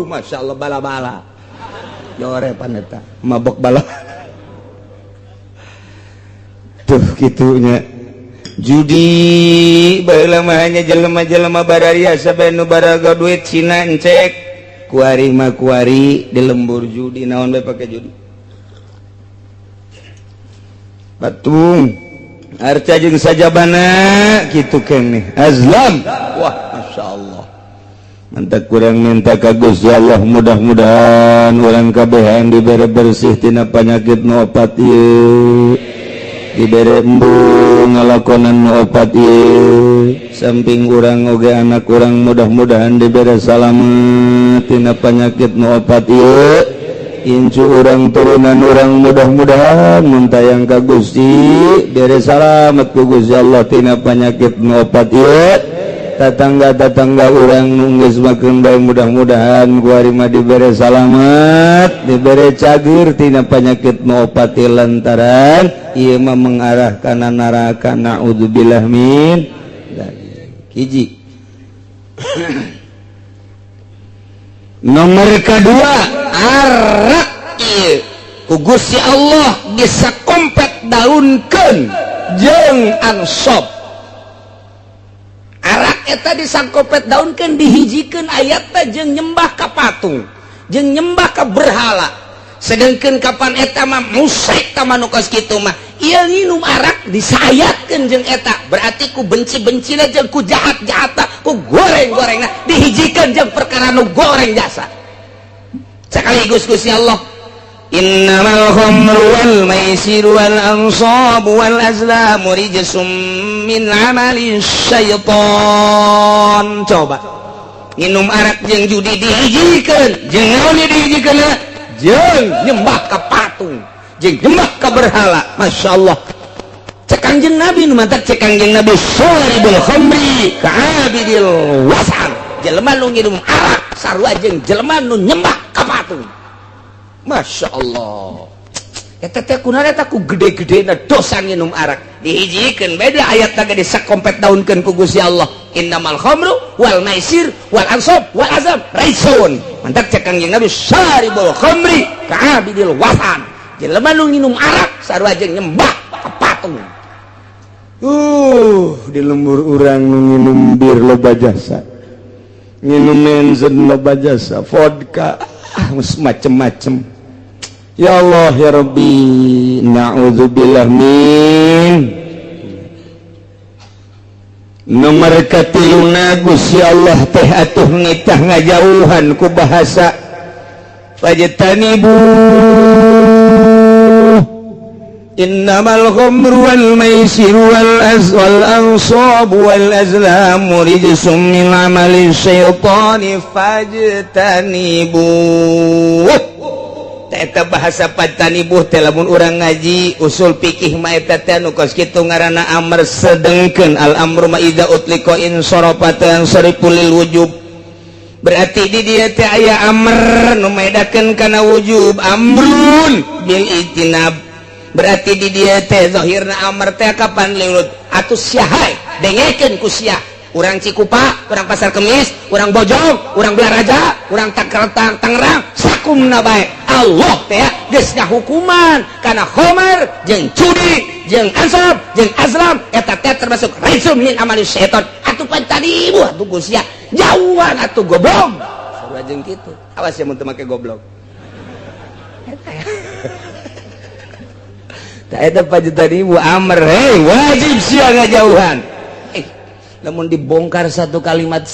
Speaker 1: Masya Allah bala-bala nyore paneta mabok bala tuh kitunya judi baheula mah hanya jelema-jelema barariasa bae nu baraga duit Cina encek kuari mah kuari di lembur judi naon bae pake judi batung arca jeung sajabana kitu keneh azlam wah Masya Allah mantap kurang minta ka Gusti Allah mudah-mudahan urang kabehan dibere bersih tina panyakit nu opat ieu dibere embung ngalakonan nu opat ieu samping urang oge anak urang mudah-mudahan dibere salamet tina panyakit nu opat ieu incu urang turunan urang mudah-mudahan muntayang ka Gusti bere salamet ku Gusti Allah tina panyakit nu opat ieu tatangga-tatangga urang nu geus makeun bae mudah-mudahan kuari mah dibere salamet dibere cager tina panyakit nu opat ieu lantaran ieu mah mengarah kana neraka naudzubillah min hiji nomor kedua arak ieu ku Gusti Allah bisa kompet daunkeun jeung ansop arak eta disangkopet daunkeun dihijikeun ayatna jeung nyembah ka patung jeung nyembah ka berhala sedengkeun kapan eta mah musrik ka manu kos kitu mah ieu nginum arak disayatkeun jeung eta berarti ku benci-bencina jeung ku jahat-jahatna ku goreng-gorengna dihijikeun jeung perkara nu goreng jasa sekaligus Gusti Allah innamal khamru wal maisiru wal ansabu wal azlamu rijsum min amali syaitan coba nginum arak jeung judi dihijikeun jeung naon dihijikeun jeung nyembah ka patung jeung nyembah ka berhala Masya Allah cek Kangjeng Nabi nu mantap cek Kangjeng Nabi syaribul khamri ka'abidil wasan jelema nu nginum arak sarua jeung jelema nu nyembah ka patung Masya Allah eta teh kunaon eta ku gede-gedena dosa nginum arak dihijikeun beda ayatna ge disakompet daunkeun ku Gusti Allah innamal khamru wal maisir wal ansab wal azam raisun mantap cek Kangjeng Nabi syaribul khamri ka'abidil wasan jelema nu nginum arak sarua jeung nyembah ka patung di lembur urang nu nginum bir loba jasa nginum benzen loba jasa vodka macem-macem ya Allah ya Rabbi na'udzubillah min nomor katiluna Gusti Allah teh atuh ngitah ngajauhan ku bahasa fajtanibu innamal khamru wal maisir wal ansab wal azlam rijsum min amali syaitani fajtanibu eta bahasa pajtanibuh teh lamun urang ngaji usul fikih mah eta teh nu kos kitu ngaranna amr sedengkeun al amru ma idza utliqa in sarafatan sariful lil wujub berarti di dieu teh aya amr nu maedakeun kana wujub amrun bil ijtinab berarti di dieu teh zahirna amr teh kapan lilut atuh syahai dengekeun ku sia urang Cikupa urang Pasar Kemis urang Bojong urang Belaraja urang Tangerang sakumna bae Allah teh geus ngahukuman kana khamar jeung judi jeung ansab jeung azlam eta teh termasuk raisun min amali syaitan atuh pantadibu atuh Gusti jauhan atuh goblok sarua jeung kitu awas ya mun teu make goblok eta eta pajtanibu amr wajib sia ngajauhan namun dibongkar satu kalimat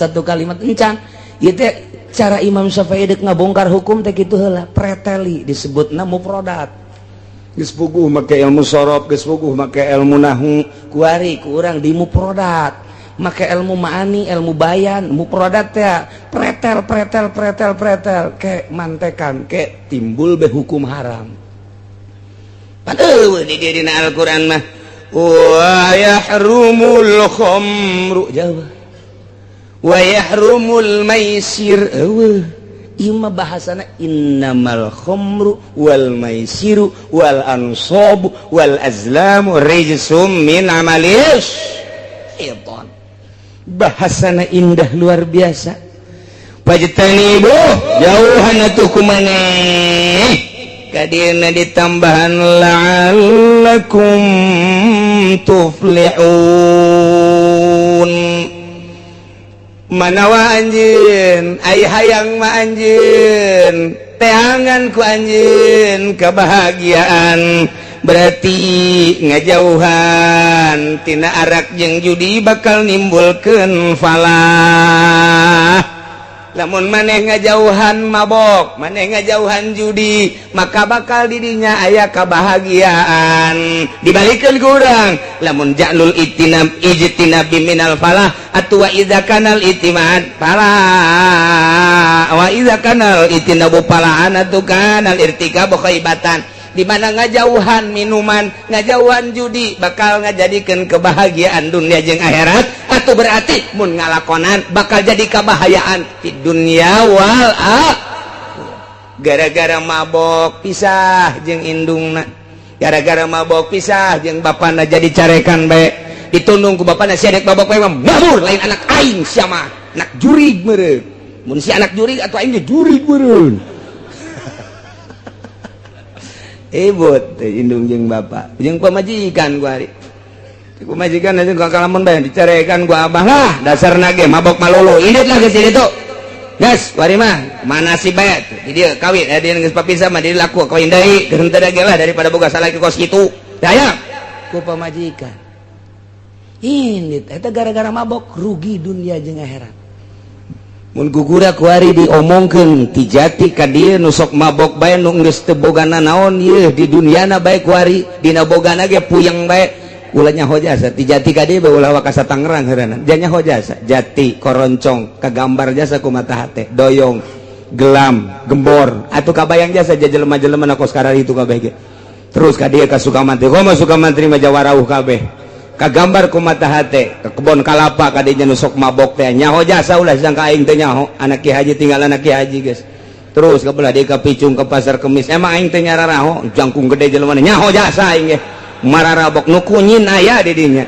Speaker 1: encan ieu teh cara Imam Syafi'i dek ngabongkar hukum teh kitu heula preteli disebutna mufradat geus puguh make ilmu sorof geus puguh make ilmu nahwu kuari ku urang di mufradat make ilmu maani ilmu bayan mufradat teh pretel ke mantekan ke timbul be hukum haram padahal di dina Al-Qur'an mah wa yahrumul khamru jawab wa yahrumul maisir ima bahasana innamal khamru wal maisiru wal ansabu wal azlamu rijsum min amalis syaitan. Bahasana indah luar biasa. Pajtanibu jauhan atuh kumaneh kadina ditambahan la'allakum tuflihun. Manawa anjeun ai hayang ma anjeun teangan ku anjeun kebahagiaan berarti ngajauhan tina arak jeung judi bakal nimbulkeun falah. Lamun maneh ngajauhan mabok, maneh ngajauhan judi, maka bakal didinya aya kebahagiaan. Dibalikeun ku urang, lamun ja'lul ijtinab minal falah atu wa idza kanal itimad falah wa idza kanal itinabu falahan atu kanal irtikabu khaibatan. Di mana ngajauhan minuman, ngajauhan judi bakal ngajadikeun kebahagiaan dunia jeung akhirat. Atuh berarti mun ngalakonan bakal jadi kabahayaan di dunia wal akhirah. Gara-gara mabok pisah jeung indungna, gara-gara mabok pisah jeung bapana jadi carekan bae, ditundung ku bapana si anak mabok bae mabur lain anak aing sia mah anak jurig meureun. Mun si anak jurig atuh aing ge jurig meureun. Ibut indung jeung bapak jeung pamajikan gua ari ku majikan aja gua kalamun bae dicarekan gua abah lah dasarna ge mabok malulu indit lah geus ditu gas wari mah mana si bae di dieu kawin dia geus papisah mah di laku kawin deui geus teu dage lah daripada boga salaki kos kitu daya ku pamajikan indit eta gara-gara mabok rugi dunia jeung akhirat. Mun gugura kuari diomongkeun ti jati ka dieu nu sok mabok bae nu geus teu bogana naon ieu di duniana bae kuari dina bogana ge puyeng bae ulah nyaho jasa ti jati ka dieu bae ulah wakasa Tangerang heureunan nya nyaho jasa jati koroncong kagambar jasa ku mata hate doyong gelam gembor atuh kabayang jasa jelema-jelema na kos karari itu kabeh ge terus ka dieu ka Sukamantri komo Sukamantri mah jawarauh kabeh kagambar ku mata hate ke kebon kalapa kadinya nusok mabok teh nyaho jasa ulah sangka aing teh nyaho anak Ki Haji tinggal anak Ki Haji guys terus kabelah dia kapicung ke pasar Kemis emang aing teh nyararaho jangkung gede jelema nyaho jasa aing ge mararabok nu kunyin aya di dinya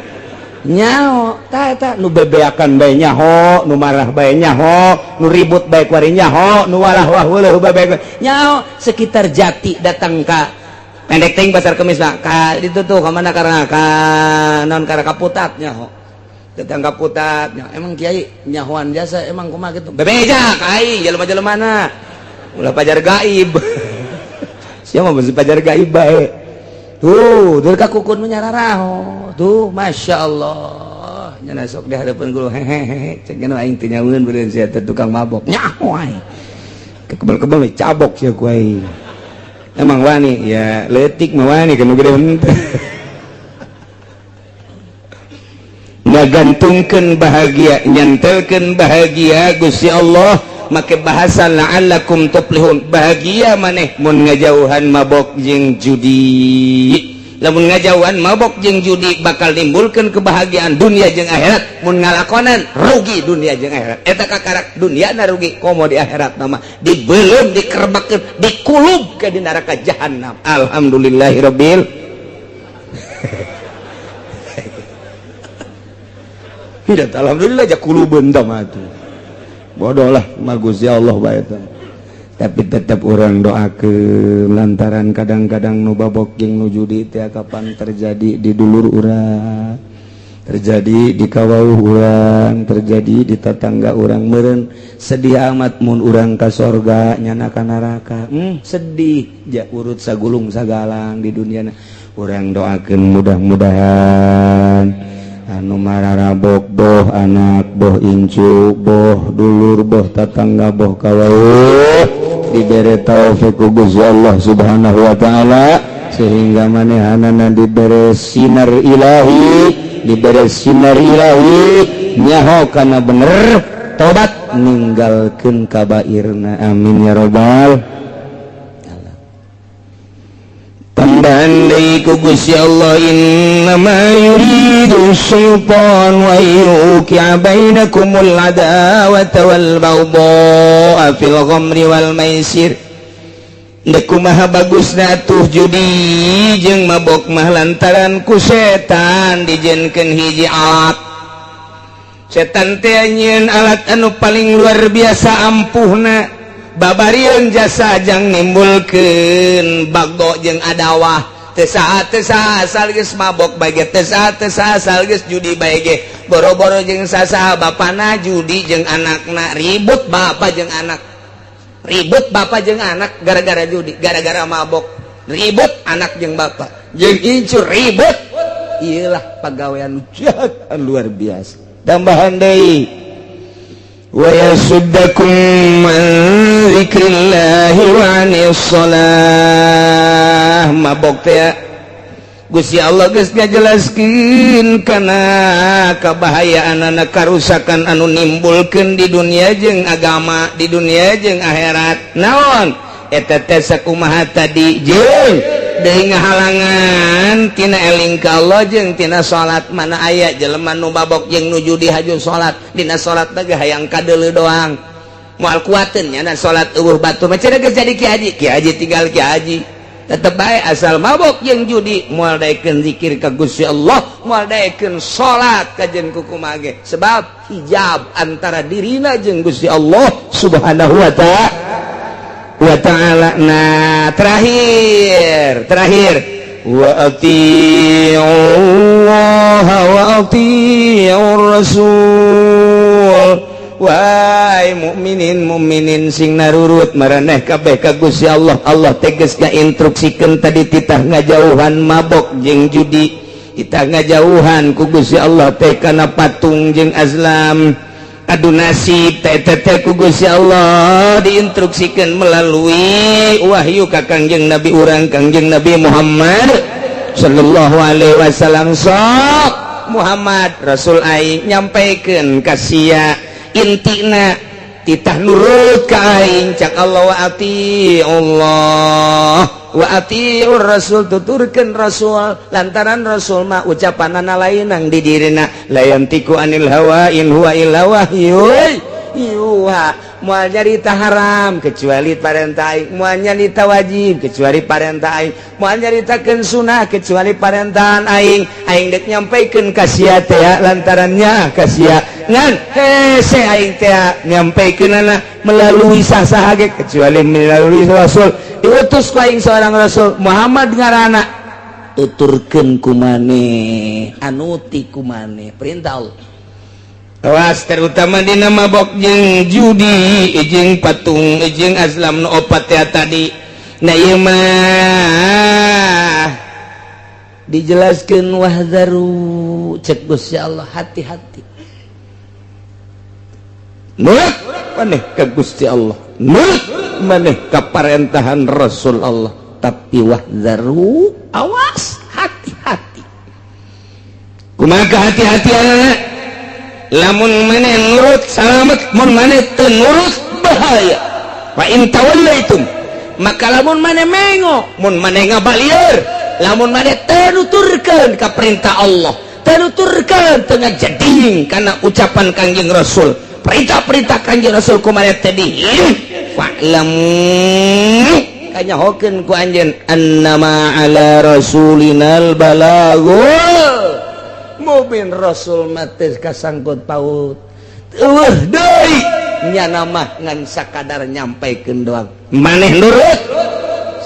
Speaker 1: nyaho tah eta nu bebeakan bae nyaho nu marah bae nyaho nu ribut bae kuari nyaho nu walah wah weuleuh bae nyaho sekitar jati datang ka pendek ting pasar Kemis lah ka ditu tuh ka mana karena ka naon karena kaputatnya ho tetangga putatnya emang kiai nyahoan jasa emang kumaha kitu bebeja kai jelema-jelemana ulah pajar gaib siapa mah pajar gaib bae tuh dur ka kukun nyararaho tuh masyaallah nya sok di hadapan guru hehehe cenah aing teh nyaweun beureun sia teh tukang mabok nyaho aing kebel-kebel cabok sia ku aing. Emang wani ya letik mah wani kan gede henteu ngagantungkeun bahagia nyantelkeun bahagia Gusti Allah make bahasa la'allakum tuflihun bahagia maneh mun ngajauhan mabok jeung judi lamun ngajauhan mabok jeung judi bakal nimbulkeun kebahagiaan dunia jeung akhirat mun ngalakonan rugi dunia jeung akhirat eta kakarak dunyana rugi komo di akhirat nama dibeulem dikerebakeun dikulub ke di neraka jahanam alhamdulillahirabbil hidat alhamdulillah ja kulubeun tah mah atuh bodoh lah bagus ya Allah bae tah tapi tetap orang doakeun lantaran kadang-kadang nu babok jeung nu judi teh kapan terjadi di dulur urang terjadi di kawauh urang terjadi di tetangga urang meureun sedih amat mun urang ka sorga nyana ka neraka sedih ja urut sagulung sagalang di dunia urang doakeun mudah-mudahan anu mararabok boh anak boh incu boh dulur boh tetangga boh kawauh diberi taufik ku Gusti Allah Subhanahu wa taala sehingga manehanana diberi sinar ilahi nyaho kana bener tobat ninggalkeun kabairna amin ya rabbal alamin. tambahan ku Gusti Allah innama yuridu syaitan wa yuqi'a bainakumul adawata wal baghdha fil ghamri wal maisir. Dek kumaha bagusna atuh judi jeung mabok mah lantaran ku setan dijieunkeun hiji alat. Setan teh nyieun alat anu paling luar biasa ampuhna babarieun jasa jang nimbulkeun bagdo jeung adawah. Teu saha asal geus mabok bae ge, teu saha asal geus judi bae ge. Boro-boro jeung sasaha bapana judi jeung anakna, ribut bapa jeung anak. Ribut bapak jeung anak gara-gara judi, gara-gara mabok. Ribut anak jeung bapak jeung incur ribut. Iyalah pagawean jahat luar biasa. Tambahan deui wa yasuddakum an dzikrillahi wa anis shalah. Mabok teh Gusti Allah geus ngajelaskeun kana kabahayaanna karusakan anu nimbulkeun di dunia jeung agama, di dunia jeung akhirat. Naon? Eta teh sakumaha tadi jeung deui ngahalangan tina eling ka Allah jeung tina salat. Mana aya jelema nu babok jeung nuju di haju salat, dina salat teh hayang kadeuleu doang. Moal kuateun nya na salat eueuh batur mah cenah geus jadi ki haji tinggal ki haji. Tetep bae asal mabok jeung judi moal daekeun zikir ka Gusti Allah, moal daekeun salat ka jeung kukumaha ge. Sebab hijab antara dirina jeung Gusti Allah Subhanahu wa ta'ala. Nah, terakhir wa atii'ullah wa atii'ur rasul. Wahai mukminin sing narurut maraneh kabeh ka Gusti Allah. Allah tegas ngainstruksikeun tadi titah ngajauhan mabok jeung judi, titah ngajauhan ku Gusti Allah teh kana patung jeung azlam. Adu nasib teh ku Gusti Allah diinstruksikeun melalui wahyu ka Kangjeng Nabi urang Kangjeng Nabi Muhammad sallallahu alaihi wasallam. Sok Muhammad Rasul aing nyampaikeun ka sia intina titah nurut ka aing cak Allah wa atii'ullah wa atii'ur rasul, tuturkeun rasul lantaran rasul mah ucapanana lainang di dirina la yantiku anil hawa in huwa illa wahyun yuha. Moal nyarita haram kecuali parentah aing, moal nyarita wajib kecuali parentah aing, moal nyaritakeun sunah kecuali parentahan aing. Aing dek nyampaikeun ka sia teh lantarannya ka sia ngan hese aing teh nyampaikeunana melalui sasaha ge kecuali melalui rasul. Diutus ku aing seorang rasul Muhammad ngaranna, tuturkeun ku maneh anuti ku maneh perintah Allah. Awas terutama dina mabok jeung judi jeung patung jeung azlam nu opat teh tadi. Na ieu mah dijelaskeun wahzaru cek Gusti Allah, hati-hati. Nurut maneh ka Gusti Allah, nurut maneh ka parentahan Rasul Allah, tapi wahzaru awas hati-hati. Kumaha hati-hatiana? Lamun maneh nurut salamet, mun maneh teu nurut bahaya. Fa in tawallaitum, maka lamun maneh mengo, mun maneh ngabalieur, lamun maneh teu nuturkeun ka perintah Allah, teu nuturkeun teu ngajading kana ucapan Kangjeng Rasul, perintah-perintah Kangjeng Rasul ku maneh teh dihirup. Fa'lam kanyahokeun ku anjeun annama ala rasulinal balagul. Mubin Rasul mati kasangkut paut eueuh deui nyana mah ngan sakadar nyampaikeun doang. Maneh nurut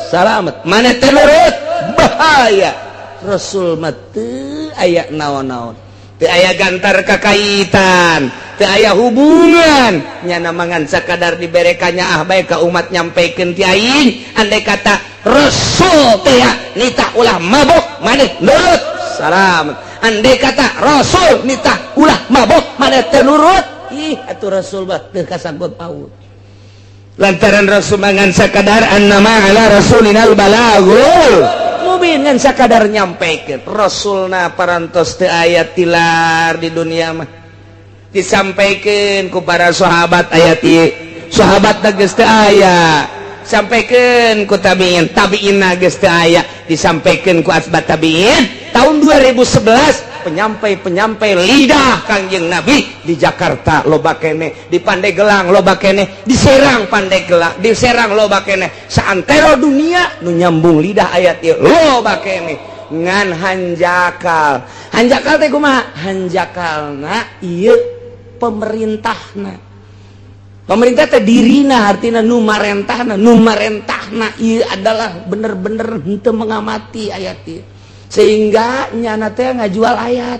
Speaker 1: salamet, maneh teh nurut bahaya. Rasul mah teu aya naon-naon, teu aya gantar kakaitan, teu aya hubungan. Nyana mah ngan sakadar diberekannya bae ka umat nyampaikeun ti aing. Andai kata Rasul teh nitah ulah mabok maneh nurut salamet. Andai kata Rasul nitah ulah mabok maneh teu nurut, ih atuh Rasul mah teu kasangkut paut. Lantaran Rasul mangan sakadar annama ala rasulinal balagul mubin, ngan sakadar nyampaikeun. Rasulna parantos teu aya tilar di dunia mah, disampaikeun ku para sahabat ayat ieu. Sahabat geus teu aya, sampaikan ku tabiin geus teu aya disampaikan ku asbat tabiin tahun 2011 penyampai lidah Kangjeng Nabi di Jakarta loba kene, di Pandeglang loba kene, di Serang Pandeglang, di Serang loba kene, saantero dunia nu nyambung lidah ayat ieu loba kene ngan hanjakal teh kumaha hanjakalna ieu pemerintah teh dirina artina nu marentahna ieu adalah bener-bener henteu mengamati ayat ieu sehingga nyana teh ngajual ayat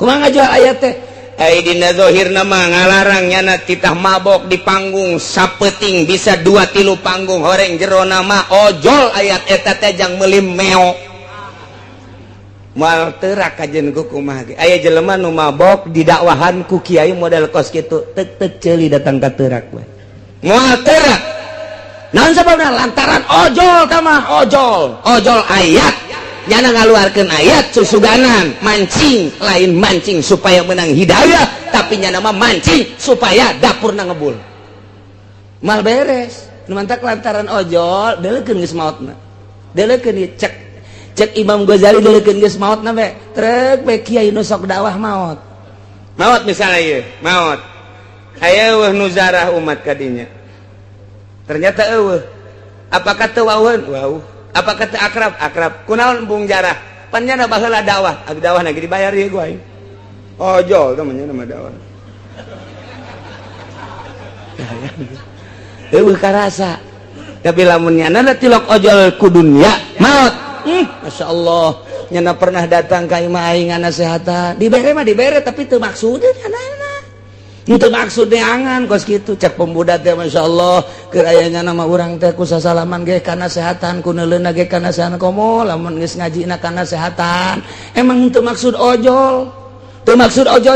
Speaker 1: kumaha ngajual ayat teh ai dina zahirna mah ngalarang nyana titah mabok di panggung sapeuting bisa 2-3 panggung horeng jero nama ojol ayat eta teh jang meuli meo moal teurak kajen ku kumaha ge aya jelema nu mabok didakwahan ku kiai model kos kitu teu ceuli datang ka teurak we moal teurak naon sababna lantaran ojol tama ojol ayat nyana ngaluarkeun ayat susuganan mancing lain mancing supaya menang hidayah tapi nyana mah mancing supaya dapurna ngebul mal beres nu mantak lantaran ojol deuleukeun geus maotna deuleukeun cek Imam Ghazali deuleukeun geus maotna we trek we kiai nu sok dakwah maot misalnya ieu maot aya eueuh nu zarah umat kadinya ternyata eueuh apakah teu waweuh wauh apakah teu akrab kunaon bung jarah pan nyana baheula dakwah abdi dakwah lagi dibayar ieu gua ojol teh nama dakwah eueuh karasa tapi lamun nyana tilok ojol ku dunya maot Masya Allah nyana pernah datang ka imah aing ngasehatan dibere tapi teu maksudna nyana teu maksudnya angan kos kitu cek pemuda teh Masya Allah keur aya nyana mah urang teh ku sasalaman ge kana sehatan ku neuleuna ge kana sehatan komo lamun geus ngajina kana sehatan emang teu maksud ojol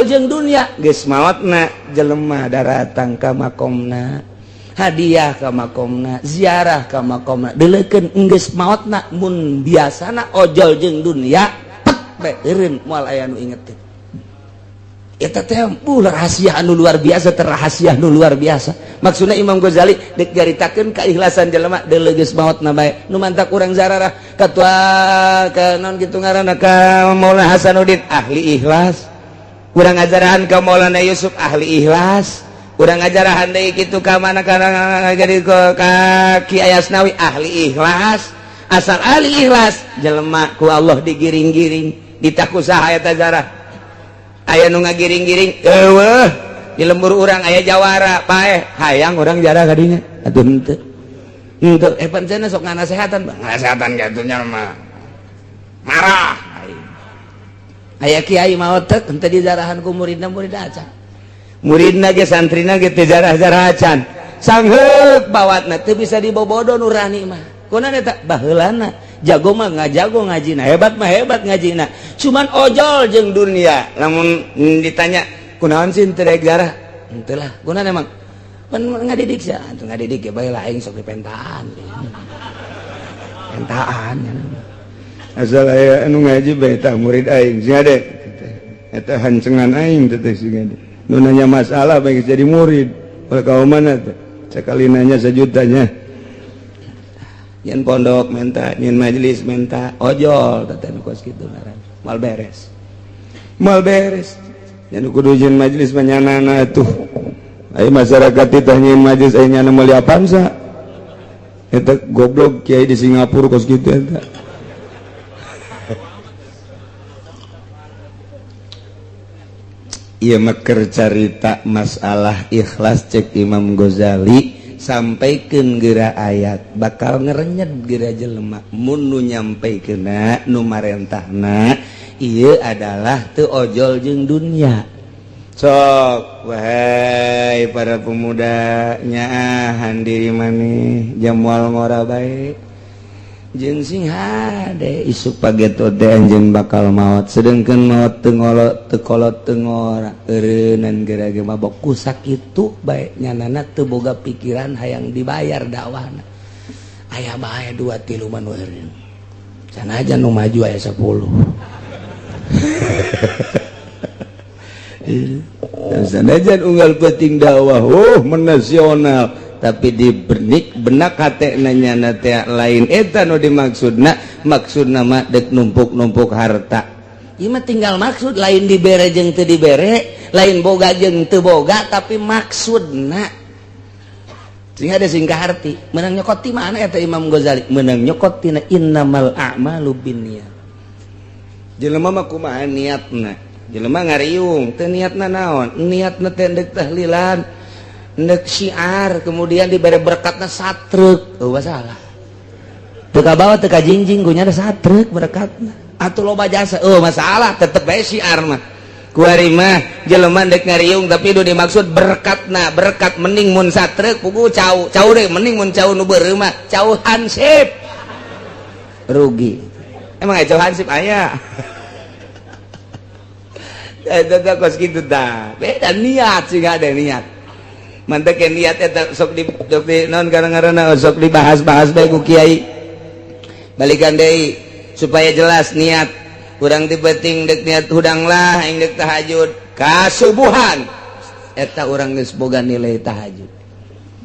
Speaker 1: jeung dunia geus maotna jelema daratang ka makomna hadiah ka makomna ziarah ka makomna deuleukeun geus maotna mun biasana ojol jeung dunia pet bae eureun moal aya nu inget teh eta teh rahasia anu luar biasa maksudna Imam Ghazali dek garitakeun keikhlasan jelema deuleu geus maotna bae nu mantak urang zararah katua ka naon kitu ngaranna ka Maulana Hasanuddin ahli ikhlas urang ngajarahan ka Maulana Yusuf ahli ikhlas urang ngajarahan deui kitu ka mana kana jadi ka Kiai Asnawi ahli ikhlas asal ahli ikhlas jelema ku Allah digiring-giring ditaku saha eta zarah aya nu ngagiring-giring eueuh di lembur urang aya jawara paeh hayang urang jarah ka dinya atuh henteu pancena sok nganasehatan gatunya mah marah aya kiai maot teh henteu dijarahan ku muridna acan muridna ge santrina ge teu jarah-jarah acan sangheuk bawatna teu bisa dibobodo nurani mah kunaon eta baheulana jago mah ngajago ngajina hebat mah hebat ngajina cuman ojol jeung dunia lamun ditanya kunaon sih teu daek jarah henteu lah kunaon emang pan ngadidik sia atuh ngadidik ge bae lah aing sok dipentaan asal aya anu ngaji bae tah murid aing sia dek eta hancengan aing teh sia gade nu nanya masalah bae jadi murid oleh kaum mana teh sekali nanya sejutanya yen pondok menta yen majelis menta ojol teh nu kos kitu ngaran mal beres yen kudu jen majelis manyanana atuh aya masyarakat teh nyen majelis aya nyana meuli apansa eta goblok kiai di Singapura kos kitu eta ieu mah keur carita masalah ikhlas cek Imam Ghazali sampaikeun geura ayat bakal ngerenyet geura jelema mun nu nyampaikeunna nu marentahna ieu adalah teu ojol jeung dunia sok wahai para pemuda nyaahan diri maneh jamual ngora bae jeung sing hade isuk pageto teh anjeun bakal maot sedengkeun maot teu ngolot teu kolot teu ngora eureunan geura ge mabok ku sakitu bae nyanana teu boga pikiran hayang dibayar dakwahna aya bae 2-3 man eureun sanajan nu maju aya 10 sanajan unggal penting dakwah menasional tapi dibernik benak nanya nanya lain eta nu dimaksudna maksud nama dek numpuk-numpuk harta ieu mah tinggal maksud lain dibere jeung teu dibere lain boga jeung teu boga tapi maksudna sehingga ada singkah arti menang nyokot ti mana eta Imam Ghazali menang nyokot tina innamal a'malu binniyat jelema mah kumaha niatna jelema ngariung teu niatna naon niatna teh deuk tahlilan nek syiar kemudian diberi berkatna satrek masalah teka bawa teka jinjing gunya ada satrek berkatna atuh loba jasa masalah tetep bae syiar mah kuari mah jelema dek ngariung tapi itu dimaksud berkatna berkat mending mun satrek pugu cau deh mending mun cau nu beureuh mah cau hansip rugi emang cau hansip aya eta kos kitu tah beda niat sih gak ada niat mantek niat eta sok di naon garang-garana sok dibahas-bahas bae ku kiai balikan deui supaya jelas niat urang teh penting dek niat hudang lah aing dek tahajud kasubuhan eta urang geus boga nilai tahajud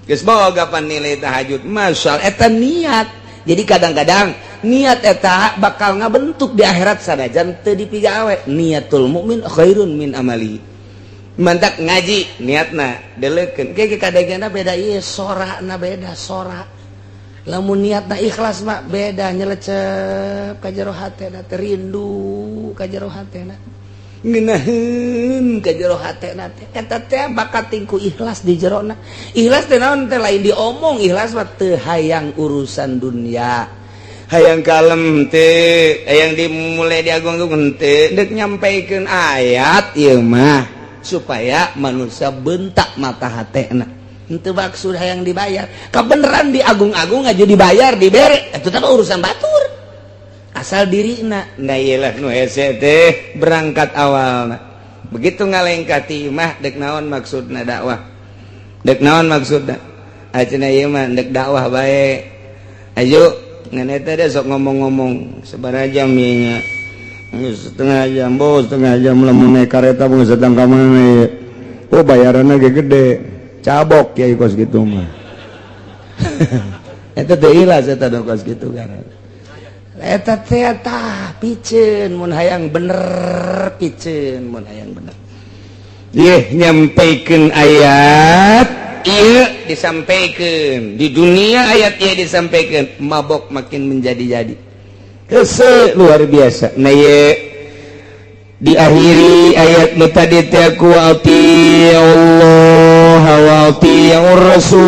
Speaker 1: geus boga pan nilai tahajud masyaallah eta niat jadi kadang-kadang niat eta bakal ngabentuk di akhirat sanajan teu dipigawe niatul mukmin khairun min amali mantak ngaji niatna deleukeun ge kadangana beda ieu sorana beda sora lamun niatna ikhlas mah beda nyelecep ka jero hatena teh rindu ka jero hatena ngeunaheun ka jero hatena teh eta teh bakat tingku ikhlas di jerona ikhlas teh naon teh lain diomong ikhlas mah teu hayang urusan dunia hayang kalem teh hayang dimulai diagung-agung teh deuk nyampaikeun ayat ieu mah supaya manusia bentak mata hatena itu maksud hayang dibayar kebeneran diagung-agung aja dibayar dibere itu teh urusan batur asal dirina nah iyalah nu hese teh berangkat awalna begitu ngalengkati mah dek naon maksudna dakwah dek naon maksudna ayeuna ieu mah dek dakwah bae ayo ngan eta teh sok ngomong-ngomong sabaraha jam ieu nya setengah jam bos setengah jam lamun naik kareta mun sedang ka mana bayaranna ge gede cabok kiai kos kitu mah eta teh ilas eta kos kitu kan eta teh tah piceun mun hayang bener piceun mun hayang bener ieu nyampaikeun ayat ieu disampaikeun di dunia ayat ieu disampaikeun mabok makin menjadi-jadi kese luar biasa nah ye diakhiri ayat nu tadi teh ku ati Allah wa ati Rasul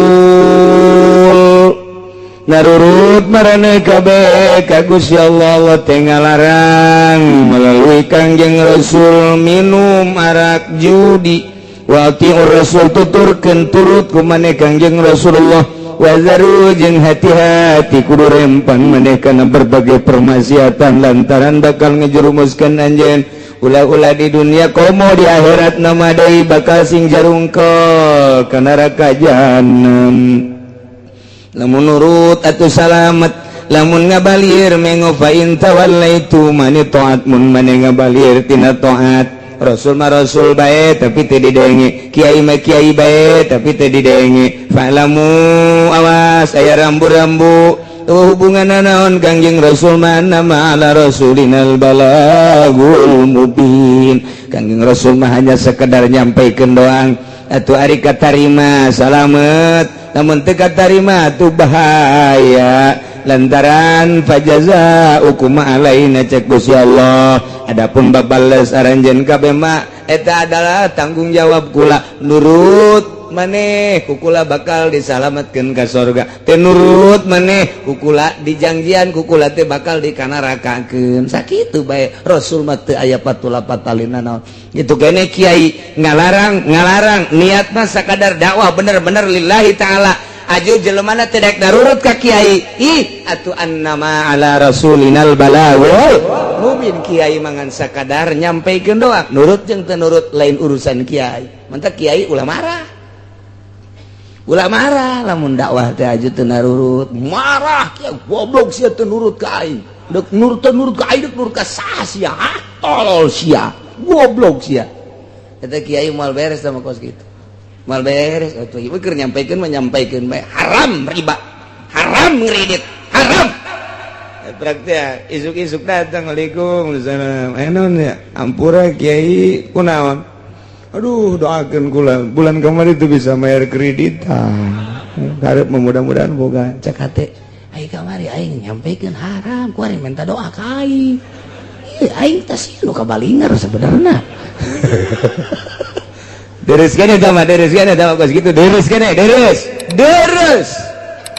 Speaker 1: narurut marane kabeh ka Gusti Allah teh ngalarang melalui Kangjeng Rasul minum arak judi wa ati Rasul tuturkeun turut ku maneh Kangjeng Rasulullah wazaru jeung hati-hati kudu rempang maneh kana berbagai permaksiatan lantaran bakal ngejerumuskeun anjeun ulah-ulah di dunia komo di akhirat nama deui bakal sing jarungkel ka neraka jahanam lamun nurut atuh salamet lamun ngabalieur mengo fa in tawallaitu mani taat mun maneh ngabalieur tina taat Rasul mah Rasul bae tapi teu didenge kiai mah kiai bae tapi teu didenge fa'lamu awas aya rambu-rambu hubunganna naon Kangjeng Rasul mah nama ala rasulinal balagul mubin Kangjeng Rasul mah hanya sekedar nyampaikeun doang atuh ari katarima salamet lamun teu katarima atuh bahaya lantaran fajazaukum alaina cek Gusti Allah adapun babales aranjeun kabeh mah eta adalah tanggung jawab kula nurut maneh kukula bakal disalametkeun ka surga teu nurut maneh kukula dijangjian kukula teh bakal dikanarakakeun sakitu bae Rasul mah teu aya patula-patalina naon itu kene kiai ngalarang niat mah sakadar dakwah bener-bener lillahi taala aju jelemana teh daek darurut ka kiai atuh annama ala rasulinal balagul mubin kiai mangan sakadar nyampaikeun doa nurut jeung teu nurut lain urusan kiai mantap kiai ulah marah lamun dakwah teh aju teu narurut marah kiai goblok sia teu nurut ka aing deuk nurut ka aing deuk nurut ka saha sia tolol sia goblok sia eta kiai moal beres sama kos kitu mal beres atuh ieu keur menyampaikan bae haram riba haram ngredit haram berarti ya isuk-isuk datang Waalaikumsalam enon ya ampura kiai kunaon aduh doakeun kula bulan kemarin itu bisa bayar kreditan harap mudah-mudahan boga cek hate aing kamari aing nyampaikan haram ku ari minta doa ka aing aing teh nu kabalingar sebenarnya deres kene sama kos gitu deres